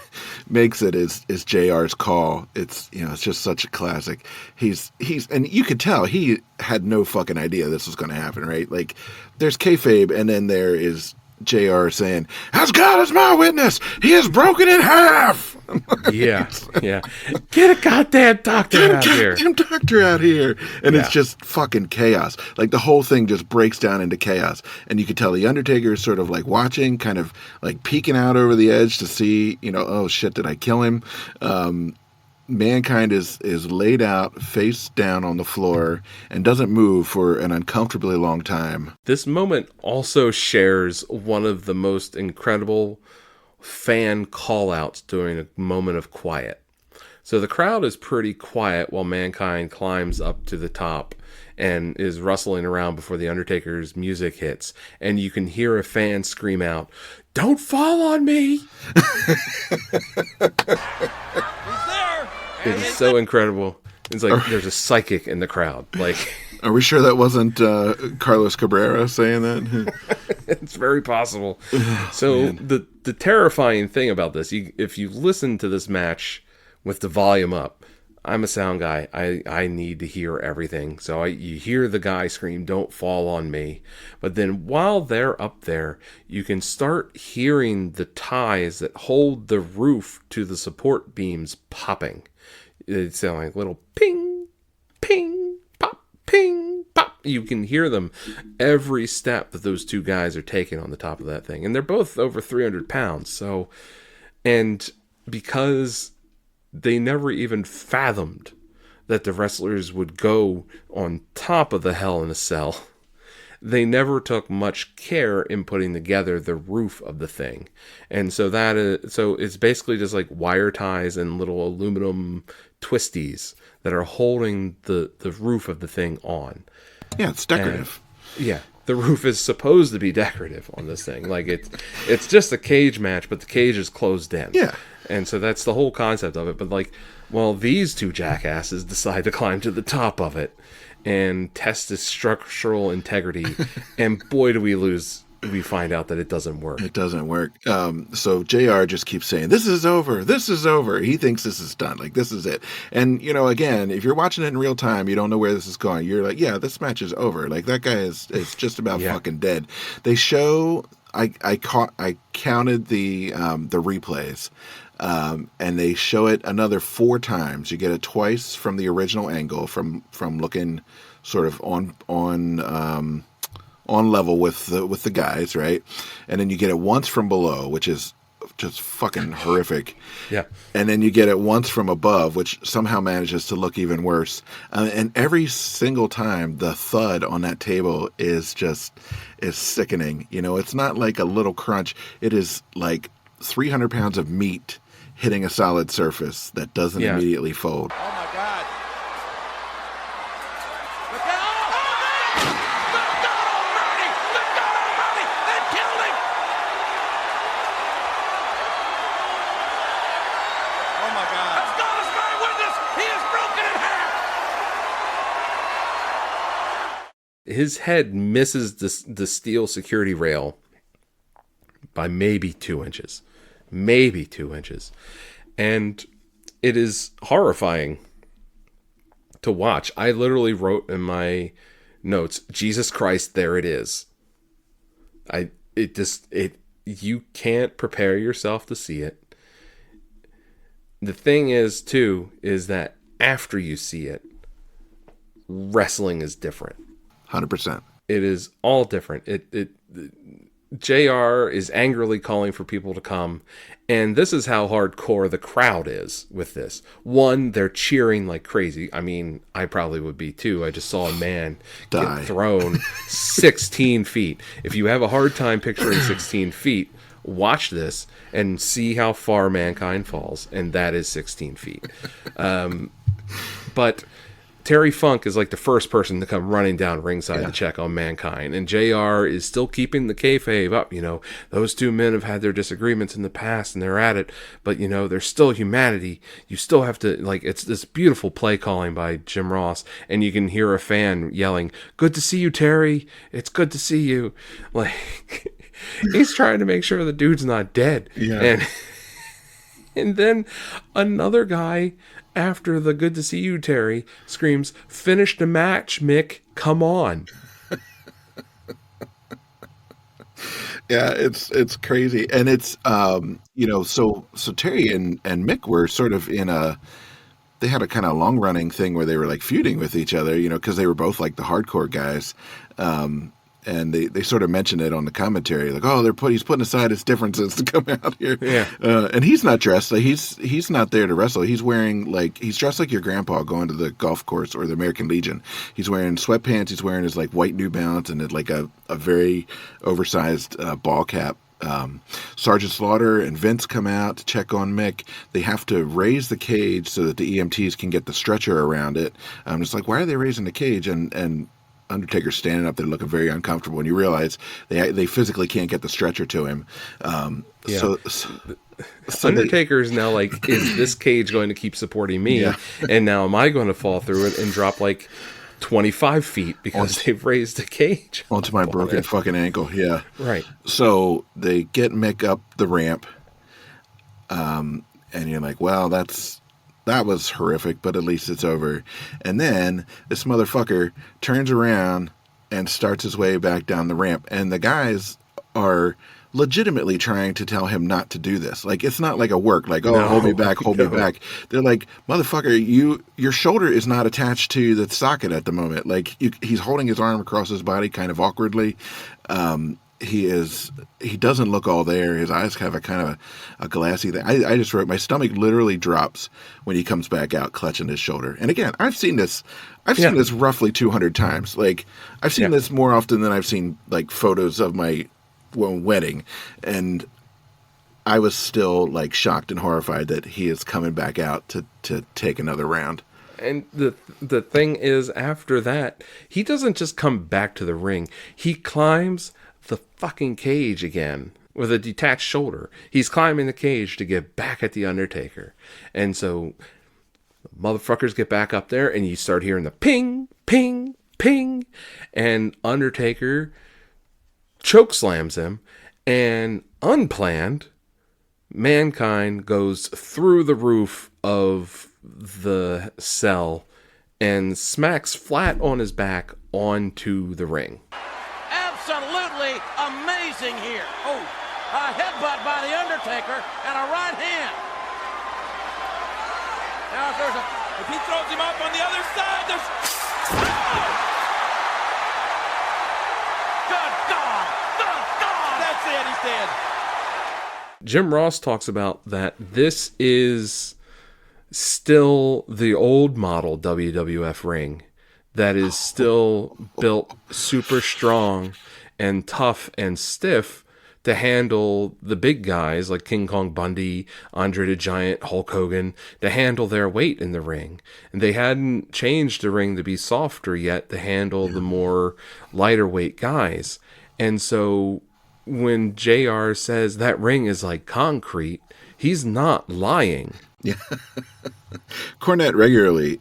makes it is JR's call. It's it's just such a classic. He's and you could tell he had no fucking idea this was going to happen, right? Like, there's kayfabe, and then there is JR saying, "As God is my witness, he is broken in half." Yeah. Get a goddamn doctor out here. Get a doctor out here. And it's just fucking chaos. Like, the whole thing just breaks down into chaos. And you can tell the Undertaker is sort of like watching, kind of like peeking out over the edge to see, oh shit, did I kill him? Mankind is laid out face down on the floor and doesn't move for an uncomfortably long time. This moment also shares one of the most incredible fan call-outs during a moment of quiet. So the crowd is pretty quiet while Mankind climbs up to the top and is rustling around before the Undertaker's music hits. And you can hear a fan scream out, "Don't fall on me!" It is so incredible. It's like there's a psychic in the crowd. Like, are we sure that wasn't Carlos Cabrera saying that? It's very possible. So the terrifying thing about this, if you listen to this match with the volume up, I'm a sound guy. I need to hear everything. So you hear the guy scream, "Don't fall on me." But then while they're up there, you can start hearing the ties that hold the roof to the support beams popping. It sound like little ping, ping, pop, ping, pop. You can hear them every step that those two guys are taking on the top of that thing. And they're both over 300 pounds. So, and because they never even fathomed that the wrestlers would go on top of the Hell in a Cell, they never took much care in putting together the roof of the thing. And so so it's basically just like wire ties and little aluminum twisties that are holding the roof of the thing on. Yeah, it's decorative. And, the roof is supposed to be decorative on this thing. Like, it's just a cage match, but the cage is closed in. Yeah. And so that's the whole concept of it. But like, well, these two jackasses decide to climb to the top of it and test its structural integrity. And boy, do we find out that it doesn't work. It doesn't work. So JR just keeps saying, "This is over. This is over." He thinks this is done. Like, this is it. And, again, if you're watching it in real time, you don't know where this is going. You're like, yeah, this match is over. Like, that guy is just about fucking dead. They show, I counted the replays. And they show it another 4 times. You get it twice from the original angle, from looking sort of on level with the guys, right? And then you get it once from below, which is just fucking horrific. Yeah. And then you get it once from above, which somehow manages to look even worse. And every single time, the thud on that table is sickening. It's not like a little crunch. It is like 300 pounds of meat hitting a solid surface that doesn't immediately fold. Oh my God. They killed him. Oh my God. As God is my witness, he is broken in half. His head misses the steel security rail by maybe 2 inches. Maybe 2 inches. And it is horrifying to watch. I literally wrote in my notes, "Jesus Christ, there it is." You can't prepare yourself to see it. The thing is, too, is that after you see it, wrestling is different. 100%. It is all different. JR is angrily calling for people to come. And this is how hardcore the crowd is with this. One, they're cheering like crazy. I mean, I probably would be too. I just saw a man Die. get thrown 16 feet. If you have a hard time picturing 16 feet, watch this and see how far Mankind falls. And that is 16 feet. But Terry Funk is like the first person to come running down ringside to check on Mankind. And JR is still keeping the kayfabe up. You know, those two men have had their disagreements in the past and they're at it. But, you know, there's still humanity. You still have to, like, it's this beautiful play calling by Jim Ross. And you can hear a fan yelling, "Good to see you, Terry. It's good to see you." Like, he's trying to make sure the dude's not dead. Yeah. And then another guy, after the "Good to see you, Terry," screams, "Finish the match, Mick. Come on." Yeah, it's crazy. And it's you know, so Terry and Mick were sort of they had a kind of long running thing where they were like feuding with each other, you know, because they were both like the hardcore guys. And they sort of mentioned it on the commentary, like, oh, he's putting aside his differences to come out here. Yeah. And he's not dressed. Like, he's not there to wrestle. He's dressed like your grandpa going to the golf course or the American Legion. He's wearing sweatpants. He's wearing his like white New Balance and like a very oversized ball cap. Sergeant Slaughter and Vince come out to check on Mick. They have to raise the cage so that the EMTs can get the stretcher around it. It's like, why are they raising the cage? And Undertaker's standing up there looking very uncomfortable, and you realize they physically can't get the stretcher to him. So Undertaker is now like, is this cage going to keep supporting me? Yeah. And now am I going to fall through it and drop like 25 feet because they've raised the cage onto my broken fucking ankle? Yeah. Right. So they get Mick up the ramp, and you're like, well, that was horrific, but at least it's over. And then this motherfucker turns around and starts his way back down the ramp. And the guys are legitimately trying to tell him not to do this. Like, it's not like a work, like, oh, no, hold me back. They're like, motherfucker, your shoulder is not attached to the socket at the moment. Like, he's holding his arm across his body kind of awkwardly. He doesn't look all there. His eyes have a kind of a glassy thing. I just wrote, my stomach literally drops when he comes back out clutching his shoulder. And again, I've seen this roughly 200 times. Like, I've seen this more often than I've seen like photos of my wedding. And I was still like shocked and horrified that he is coming back out to take another round. And the thing is, after that, he doesn't just come back to the ring. He climbs the fucking cage again with a detached shoulder. He's climbing the cage to get back at the Undertaker. And so motherfuckers get back up there and you start hearing the ping, ping, ping. And Undertaker chokeslams him, and unplanned, Mankind goes through the roof of the cell and smacks flat on his back onto the ring. Absolutely amazing here. Oh, a headbutt by the Undertaker and a right hand. Now if he throws him up on the other side, there's... Oh! Good God! Good God! That's it, he's dead. Jim Ross talks about that this is still the old model WWF ring that is still built super strong and tough and stiff to handle the big guys like King Kong Bundy, Andre the Giant, Hulk Hogan, to handle their weight in the ring. And they hadn't changed the ring to be softer yet to handle the more lighter weight guys. And so when JR says that ring is like concrete, he's not lying. Yeah. Cornette regularly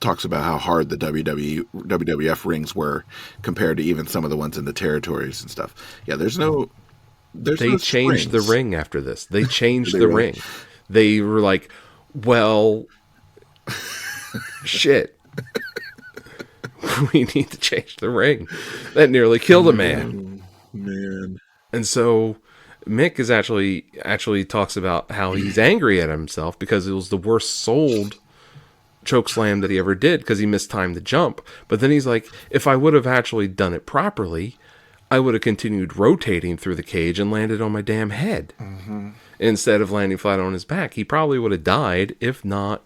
talks about how hard the WWF rings were compared to even some of the ones in the territories and stuff. Yeah, they changed the ring after this. They changed the ring. They were like, well, shit. We need to change the ring. That nearly killed a man. Man. And so Mick is actually talks about how he's angry at himself because it was the worst sold chokeslam that he ever did because he mistimed the jump. But then he's like, if I would have actually done it properly, I would have continued rotating through the cage and landed on my damn head instead of landing flat on his back. He probably would have died, if not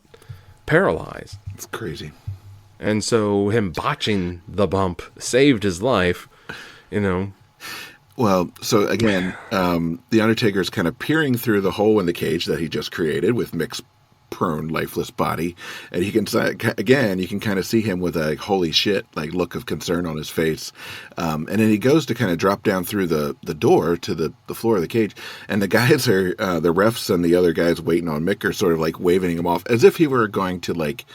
paralyzed. It's crazy. And so him botching the bump saved his life, you know. Well, so again, the Undertaker is kind of peering through the hole in the cage that he just created with Mick's prone, lifeless body, and you can kind of see him with a holy shit like look of concern on his face, and then he goes to kind of drop down through the door to the floor of the cage, and the guys are the refs and the other guys waiting on Mick are sort of like waving him off as if he were going to like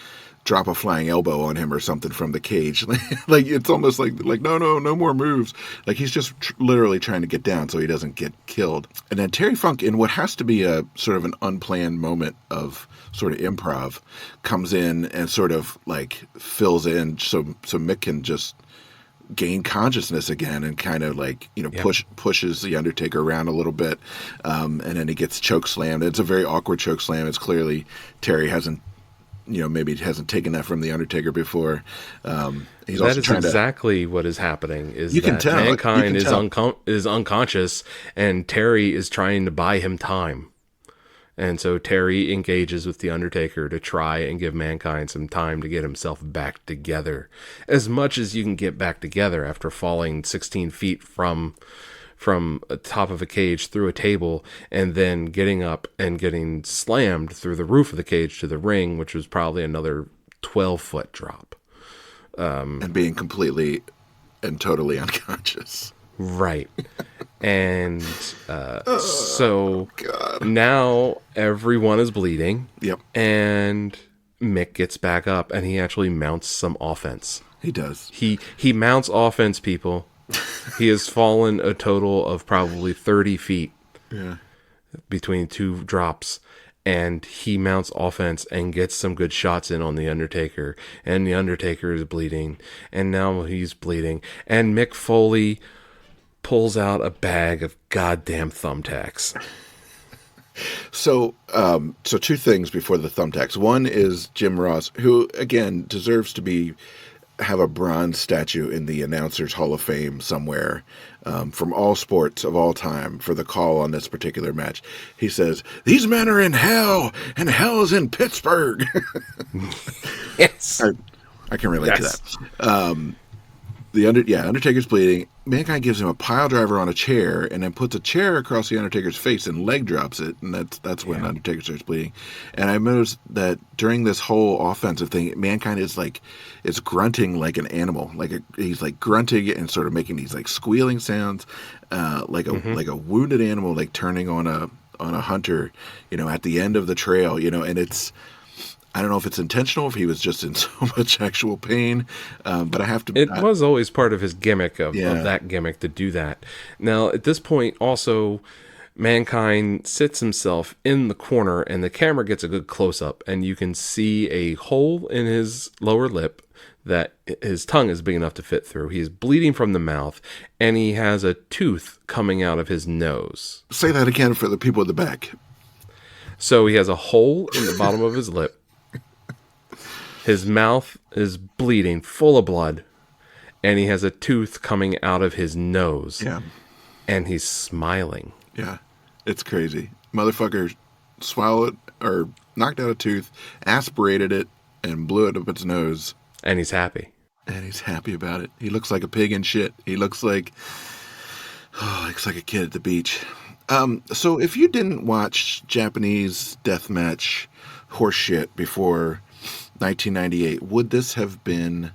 drop a flying elbow on him or something from the cage. Like it's almost like no more moves. Like he's just literally trying to get down so he doesn't get killed. And then Terry Funk, in what has to be a sort of an unplanned moment of sort of improv, comes in and sort of like fills in so Mick can just gain consciousness again and kind of like, you know, pushes the Undertaker around a little bit, and then he gets choke slammed. It's a very awkward choke slam. It's clearly Terry hasn't taken that from the Undertaker before. He's that is exactly what is happening. Is you that can tell. Mankind you can tell. is unconscious, and Terry is trying to buy him time. And so Terry engages with the Undertaker to try and give Mankind some time to get himself back together, as much as you can get back together after falling 16 feet from the top of a cage through a table and then getting up and getting slammed through the roof of the cage to the ring, which was probably another 12-foot drop. And being completely and totally unconscious. Right. And so now everyone is bleeding. Yep. And Mick gets back up and he actually mounts some offense. He does. He mounts offense, people. He has fallen a total of probably 30 feet between two drops, and he mounts offense and gets some good shots in on the Undertaker, and the Undertaker is bleeding, and now he's bleeding, and Mick Foley pulls out a bag of goddamn thumbtacks. So two things before the thumbtacks. One is Jim Ross, who again deserves to have a bronze statue in the Announcers Hall of Fame somewhere, from all sports of all time for the call on this particular match. He says, "These men are in hell, and hell is in Pittsburgh." Yes. I can relate to that. Undertaker's bleeding. Mankind gives him a pile driver on a chair and then puts a chair across the Undertaker's face and leg drops it, and that's when Undertaker starts bleeding. And I noticed that during this whole offensive thing, Mankind is grunting like an animal, he's like grunting and sort of making these like squealing sounds, like a wounded animal like turning on a hunter, you know, at the end of the trail, you know, and it's. I don't know if it's intentional, if he was just in so much actual pain, but I have to... It was always part of his gimmick, of that gimmick, to do that. Now, at this point, also, Mankind sits himself in the corner, and the camera gets a good close-up, and you can see a hole in his lower lip that his tongue is big enough to fit through. He's bleeding from the mouth, and he has a tooth coming out of his nose. Say that again for the people in the back. So he has a hole in the bottom of his lip. His mouth is bleeding, full of blood, and he has a tooth coming out of his nose. Yeah. And he's smiling. Yeah. It's crazy. Motherfucker swallowed or knocked out a tooth, aspirated it, and blew it up its nose. And he's happy. And he's happy about it. He looks like a pig in shit. He looks like a kid at the beach. So if you didn't watch Japanese deathmatch horseshit before 1998, would this have been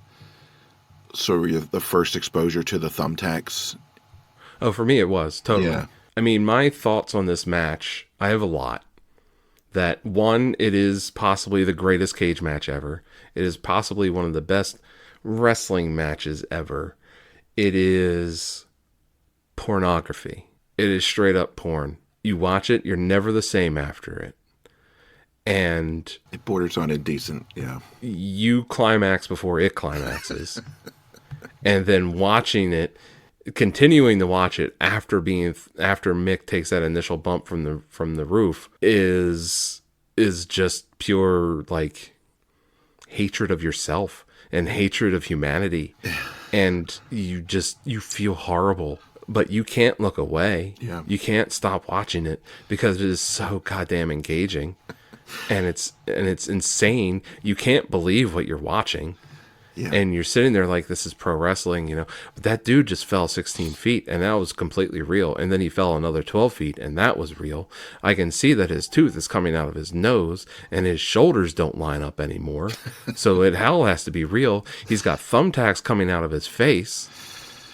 sort of the first exposure to the thumbtacks? Oh, for me it was, totally. Yeah. I mean, my thoughts on this match, I have a lot. That one, it is possibly the greatest cage match ever. It is possibly one of the best wrestling matches ever. It is pornography. It is straight up porn. You watch it, you're never the same after it. And it borders on indecent, yeah. You climax before it climaxes. And then watching it, continuing to watch it after Mick takes that initial bump from the roof is just pure, like, hatred of yourself and hatred of humanity. And you feel horrible, but you can't look away. Yeah. You can't stop watching it because it is so goddamn engaging. And it's insane. You can't believe what you're watching. Yeah. And you're sitting there like, this is pro wrestling, you know. But that dude just fell 16 feet, and that was completely real. And then he fell another 12 feet, and that was real. I can see that his tooth is coming out of his nose, and his shoulders don't line up anymore. So it hell has to be real. He's got thumbtacks coming out of his face.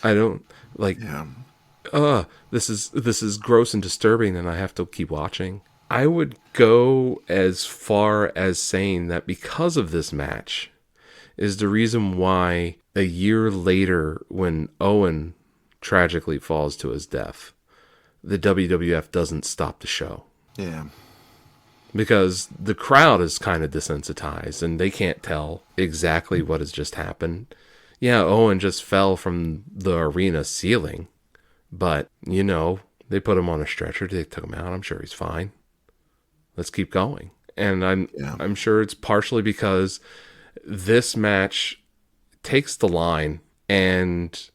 I don't like. Yeah. This is gross and disturbing, and I have to keep watching. I would go as far as saying that because of this match is the reason why a year later, when Owen tragically falls to his death, the WWF doesn't stop the show. Yeah. Because the crowd is kind of desensitized and they can't tell exactly what has just happened. Yeah, Owen just fell from the arena ceiling, but, you know, they put him on a stretcher. They took him out. I'm sure he's fine. Let's keep going. And I'm sure it's partially because this match takes the line and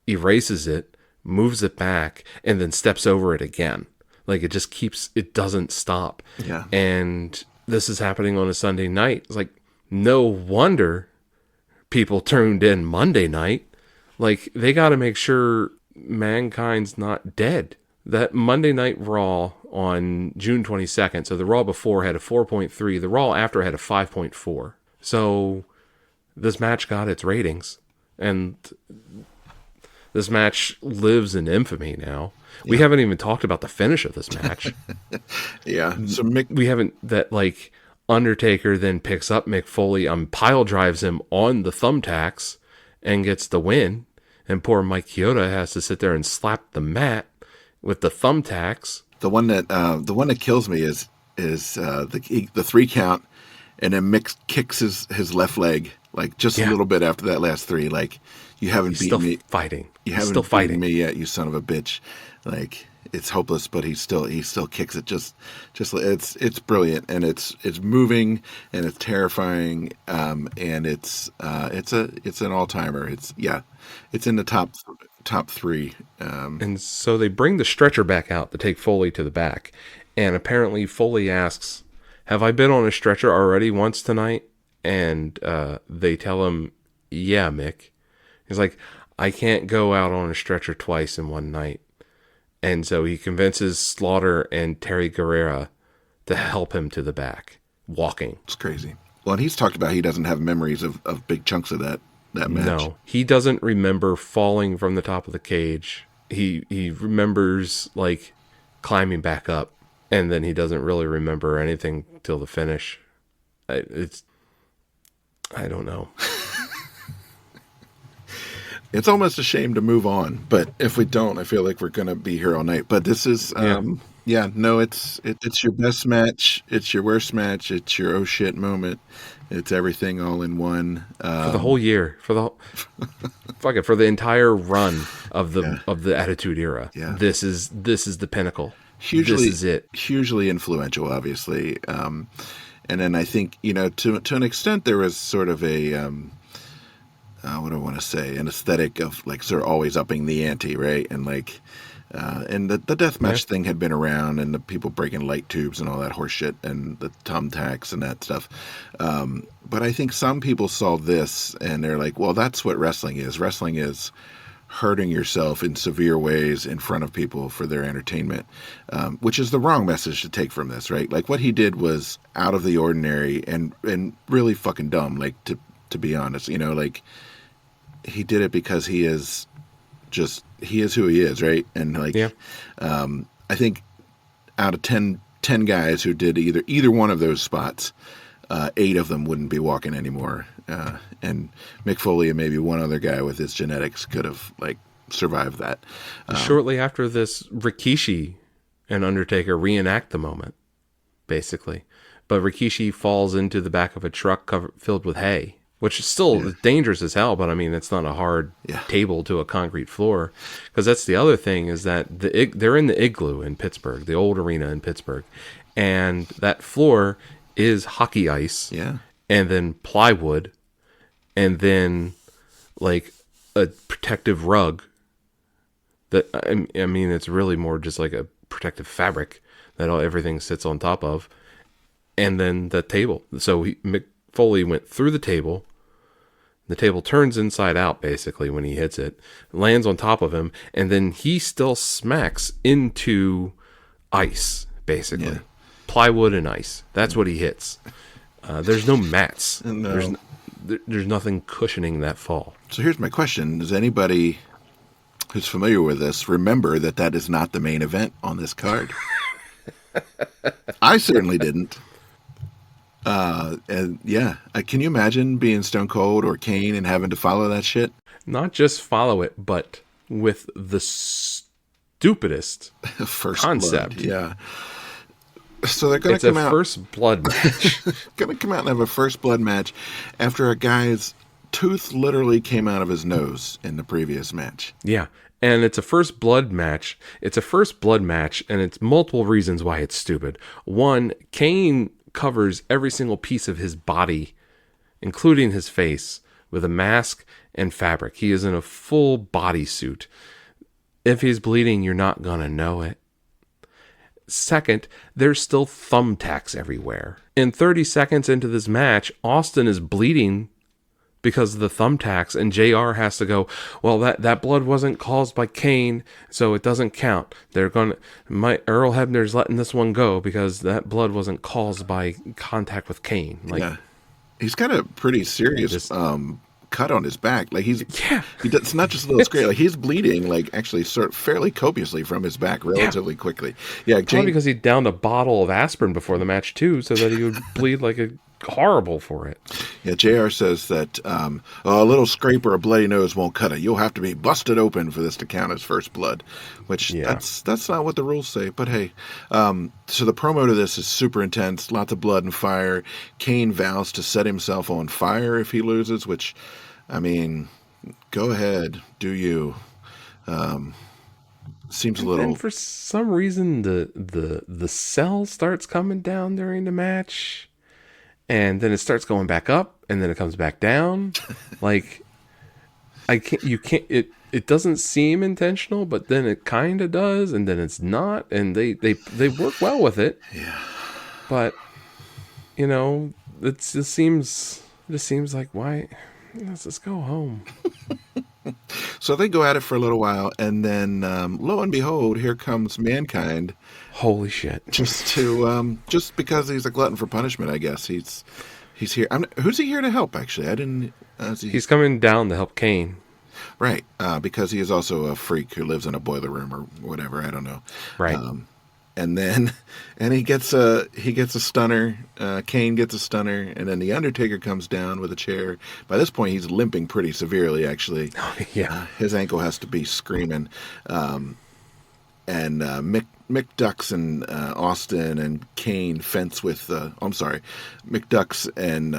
erases it, moves it back, and then steps over it again. Like it doesn't stop. Yeah. And this is happening on a Sunday night. It's like, no wonder people tuned in Monday night. Like, they got to make sure Mankind's not dead. That Monday Night Raw on June 22nd, so the Raw before had a 4.3, the Raw after had a 5.4. So this match got its ratings, and this match lives in infamy now. Yeah. We haven't even talked about the finish of this match. Yeah. So we haven't, that like Undertaker then picks up Mick Foley, pile drives him on the thumbtacks and gets the win. And poor Mike Chioda has to sit there and slap the mat with the thumbtacks. The one that kills me is the 3 count. And then Mick kicks his left leg, like just a little bit after that last 3. Like, you haven't beaten me. Fighting. You haven't still beaten fighting me yet, you son of a bitch. Like, it's hopeless, but he still kicks it. Just it's brilliant, and it's moving, and it's terrifying, and it's an all timer. It's in the top 3. And so they bring the stretcher back out to take Foley to the back, and apparently Foley asks, "Have I been on a stretcher already once tonight?" And they tell him, "Yeah, Mick." He's like, "I can't go out on a stretcher twice in one night." And so he convinces Slaughter and Terry Guerrera to help him to the back, walking. It's crazy. Well, and he's talked about he doesn't have memories of big chunks of that match. No, he doesn't remember falling from the top of the cage. He remembers, like, climbing back up. And then he doesn't really remember anything till the finish. I don't know. It's almost a shame to move on, but if we don't, I feel like we're going to be here all night. But this is, it's your best match. It's your worst match. It's your oh shit moment. It's everything all in one. For the whole year, for the entire run of the Attitude Era. Yeah. This is the pinnacle. Hugely, this is it. Hugely influential, obviously. And then I think, to an extent, there was sort of a, what do I want to say, an aesthetic of like sort of always upping the ante, right? And like, and the deathmatch thing had been around, and the people breaking light tubes and all that horse shit, and the thumbtacks and that stuff. But I think some people saw this and they're like, well, that's what wrestling is. Wrestling is hurting yourself in severe ways in front of people for their entertainment, which is the wrong message to take from this, right? Like, what he did was out of the ordinary and really fucking dumb, like, to be honest, like, he did it because he is who he is, right? And like, I think out of 10 guys who did either one of those spots, 8 of them wouldn't be walking anymore. And Mick Foley and maybe one other guy with his genetics could have like survived that. Shortly after this, Rikishi and Undertaker reenact the moment, basically. But Rikishi falls into the back of a truck filled with hay, which is still dangerous as hell, but I mean, it's not a hard table to a concrete floor. Because that's the other thing, is that they're in the Igloo in Pittsburgh, the old arena in Pittsburgh. And that floor is hockey ice. Yeah. and then plywood, and then like a protective rug that, I mean, it's really more just like a protective fabric that everything sits on top of, and then the table. So Mick Foley went through the table. The table turns inside out basically when he hits it, lands on top of him, and then he still smacks into ice, basically. Yeah. Plywood and ice. That's what he hits. There's no mats. No. There's nothing cushioning that fall. So here's my question. Does anybody who's familiar with this remember that is not the main event on this card? I certainly didn't. And yeah, can you imagine being Stone Cold or Kane and having to follow that shit? Not just follow it, but with the stupidest First concept. Blood, yeah. So they're going to come out. It's a first blood match. Going to come out and have a first blood match after a guy's tooth literally came out of his nose in the previous match. Yeah. And it's a first blood match. It's a first blood match, and it's multiple reasons why it's stupid. One, Kane covers every single piece of his body, including his face, with a mask and fabric. He is in a full bodysuit. If he's bleeding, you're not going to know it. Second, there's still thumbtacks everywhere. In 30 seconds into this match, Austin is bleeding because of the thumbtacks, and JR has to go, well, that blood wasn't caused by Kane, so it doesn't count. Earl Hebner's letting this one go because that blood wasn't caused by contact with Kane. Yeah. He's got a pretty serious cut on his back. Like it's not just a little scrape. Like he's bleeding, like actually fairly copiously from his back relatively quickly. Yeah, probably because he downed a bottle of aspirin before the match too, so that he would bleed like a horrible for it. Yeah, JR says that a little scrape or a bloody nose won't cut it. You'll have to be busted open for this to count as first blood, which that's not what the rules say. But hey, so the promo to this is super intense, lots of blood and fire. Kane vows to set himself on fire if he loses, which, I mean, go ahead, do you. Seems a little. And for some reason, the cell starts coming down during the match. And then it starts going back up, and then it comes back down. Like, it doesn't seem intentional, but then it kind of does, and then it's not, and they work well with it. Yeah. But, it just seems like, why? Let's just go home. So they go at it for a little while, and then lo and behold, here comes Mankind. Holy shit! Just because he's a glutton for punishment, I guess he's here. Who's he here to help? Actually, I didn't. He's coming down to help Kane. Right, because he is also a freak who lives in a boiler room or whatever. I don't know. Right. And he gets a stunner. Kane gets a stunner, and then the Undertaker comes down with a chair. By this point, he's limping pretty severely. Actually, yeah, his ankle has to be screaming. And Mick Ducks and Austin and Kane fence with. Mick Ducks and.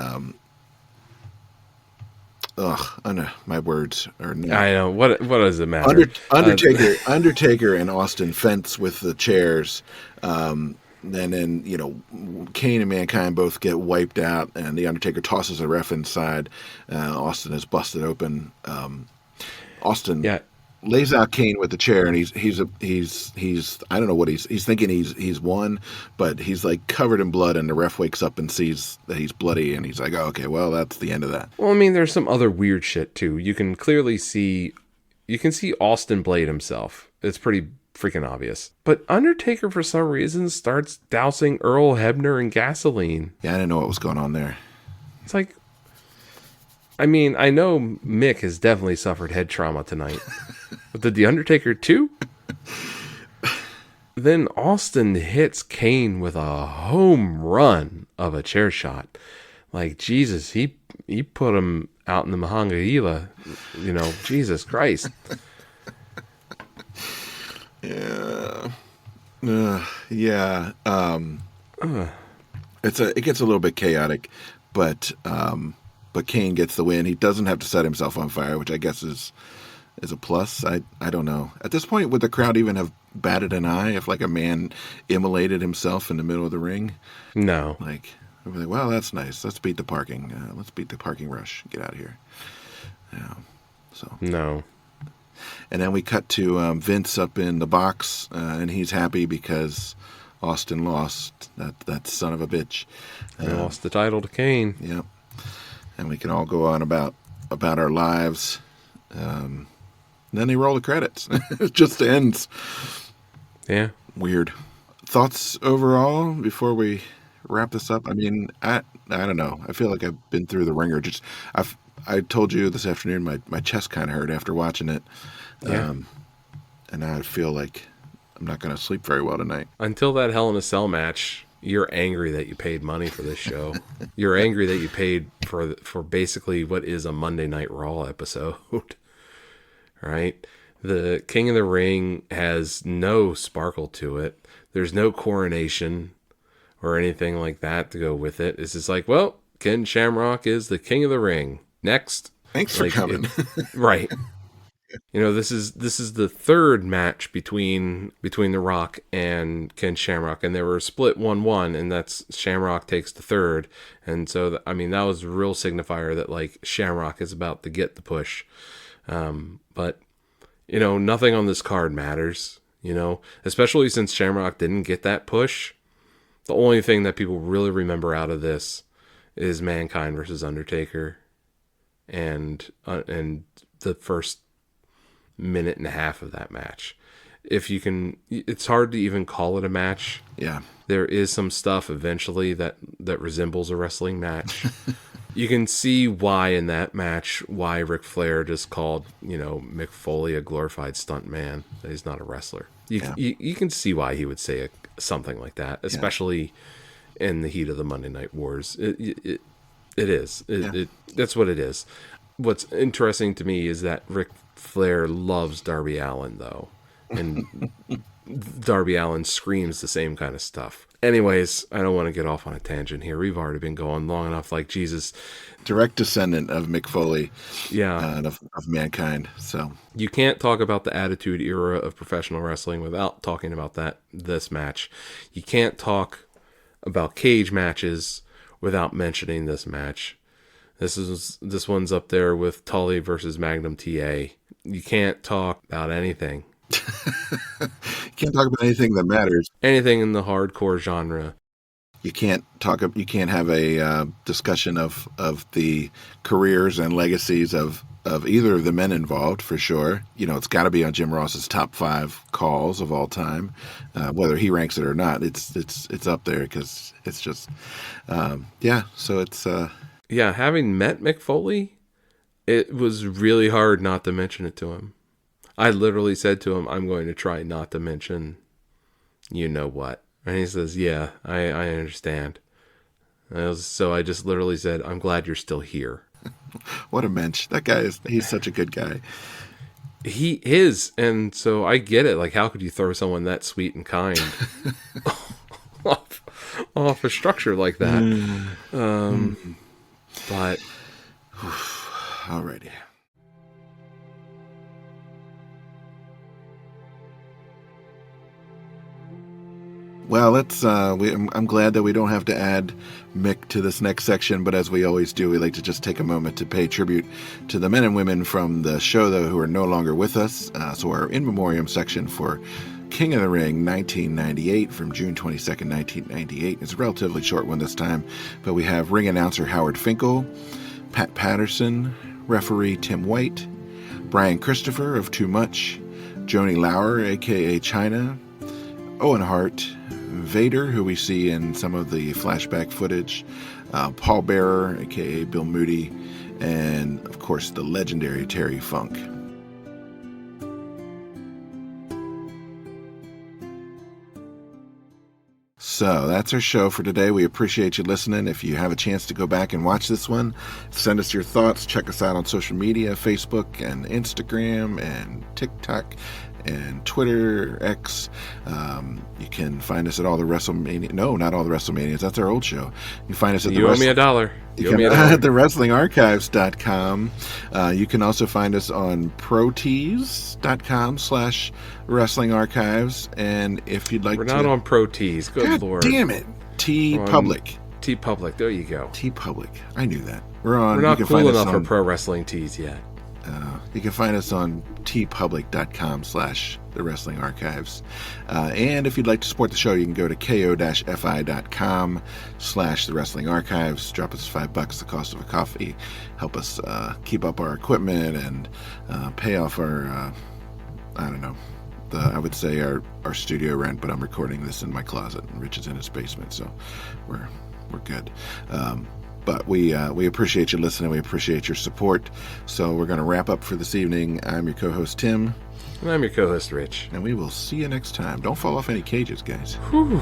I know my words are. Not. I know what does it matter? Undertaker and Austin fence with the chairs, and then Kane and Mankind both get wiped out, and the Undertaker tosses a ref inside. Austin is busted open. Austin lays out Kane with the chair, and he's I don't know what he's thinking he's won, but he's like covered in blood, and the ref wakes up and sees that he's bloody, and he's like, oh, okay, well, that's the end of that. Well, I mean, there's some other weird shit too. You can clearly see Austin blade himself. It's pretty freaking obvious. But Undertaker, for some reason, starts dousing Earl Hebner in gasoline. Yeah, I didn't know what was going on there. It's like, I mean, I know Mick has definitely suffered head trauma tonight. But did The Undertaker too? Then Austin hits Kane with a home run of a chair shot. Like, Jesus, he put him out in the Mahanga'ila. Jesus Christ. Yeah. Yeah. It gets a little bit chaotic, but Kane gets the win. He doesn't have to set himself on fire, which I guess is a plus. I don't know. At this point, would the crowd even have batted an eye if like a man immolated himself in the middle of the ring? No. Like, We'll be like, well, that's nice. Let's beat the parking. Let's beat the parking rush. Get out of here. Yeah. So No. And then we cut to Vince up in the box, and he's happy because Austin lost. That son of a bitch. He lost the title to Kane. Yep. And we can all go on about our lives. Then they roll the credits. It just ends. Yeah. Weird. Thoughts overall before we wrap this up? I mean, I don't know. I feel like I've been through the ringer. I told you this afternoon my chest kind of hurt after watching it. Yeah. And I feel like I'm not going to sleep very well tonight. Until that Hell in a Cell match, you're angry that you paid money for this show. You're angry that you paid for basically what is a Monday Night Raw episode. Right? The King of the Ring has no sparkle to it. There's no coronation or anything like that to go with it. It's just like, well, Ken Shamrock is the King of the Ring. Next. Thanks for coming. Right. You know, this is the third match between The Rock and Ken Shamrock, and they were split 1-1, and that's Shamrock takes the third. And so, I mean, that was a real signifier that, like, Shamrock is about to get the push. But, you know, nothing on this card matters, you know, especially since Shamrock didn't get that push. The only thing that people really remember out of this is Mankind versus Undertaker and the first minute and a half of that match. If you can, it's hard to even call it a match. Yeah. There is some stuff eventually that resembles a wrestling match. You can see why in that match, why Ric Flair just called, you know, Mick Foley a glorified stunt man, that he's not a wrestler. You can see why he would say something like that, especially in the heat of the Monday Night Wars. It is. That's what it is. What's interesting to me is that Ric Flair loves Darby Allin, though. And Darby Allin screams the same kind of stuff. Anyways, I don't want to get off on a tangent here. We've already been going long enough, like Jesus. Direct descendant of Mick Foley. Yeah. And of Mankind. So you can't talk about the Attitude Era of professional wrestling without talking about this match. You can't talk about cage matches without mentioning this match. This one's up there with Tully versus Magnum TA. You can't talk about anything. You can't talk about anything that matters. Anything in the hardcore genre. You can't have a discussion of the careers and legacies of either of the men involved, for sure. You know, it's got to be on Jim Ross's top 5 calls of all time, whether he ranks it or not. It's up there because it's just So it's having met Mick Foley, it was really hard not to mention it to him. I literally said to him, I'm going to try not to mention you know what. And he says, yeah, I understand. So I just literally said, I'm glad you're still here. What a mensch. That guy he's such a good guy. He is. And so I get it. Like, how could you throw someone that sweet and kind off a structure like that? But alrighty. Well, I'm glad that we don't have to add Mick to this next section, but as we always do, we like to just take a moment to pay tribute to the men and women from the show, though, who are no longer with us. So our in memoriam section for King of the Ring 1998 from June 22nd, 1998. It's a relatively short one this time, but we have ring announcer Howard Finkel, Pat Patterson, referee Tim White, Brian Christopher of Too Much, Joni Lauer, a.k.a. China, Owen Hart, Vader, who we see in some of the flashback footage, Paul Bearer, a.k.a. Bill Moody, and, of course, the legendary Terry Funk. So that's our show for today. We appreciate you listening. If you have a chance to go back and watch this one, send us your thoughts. Check us out on social media, Facebook and Instagram and TikTok and Twitter, X. You can find us at all the WrestleMania. No, not all the WrestleManias. That's our old show. You can find us at You owe me $1. You can at thewrestlingarchives.com. You can also find us on protease.com/wrestlingarchives. And if you'd like We're not on ProTease. Good God Lord. damn it. T Public. TeePublic. There you go. TeePublic. I knew that. We're not you can cool find us enough for on, pro wrestling tees yet. You can find us on tpublic.com/The Wrestling Archives. And if you'd like to support the show, you can go to ko-fi.com/The Wrestling Archives. Drop us $5, the cost of a coffee. Help us keep up our equipment and pay off our, I would say our studio rent, but I'm recording this in my closet and Rich is in his basement, so we're good. But we appreciate you listening. We appreciate your support. So we're going to wrap up for this evening. I'm your co-host, Tim. And I'm your co-host, Rich. And we will see you next time. Don't fall off any cages, guys. Whew.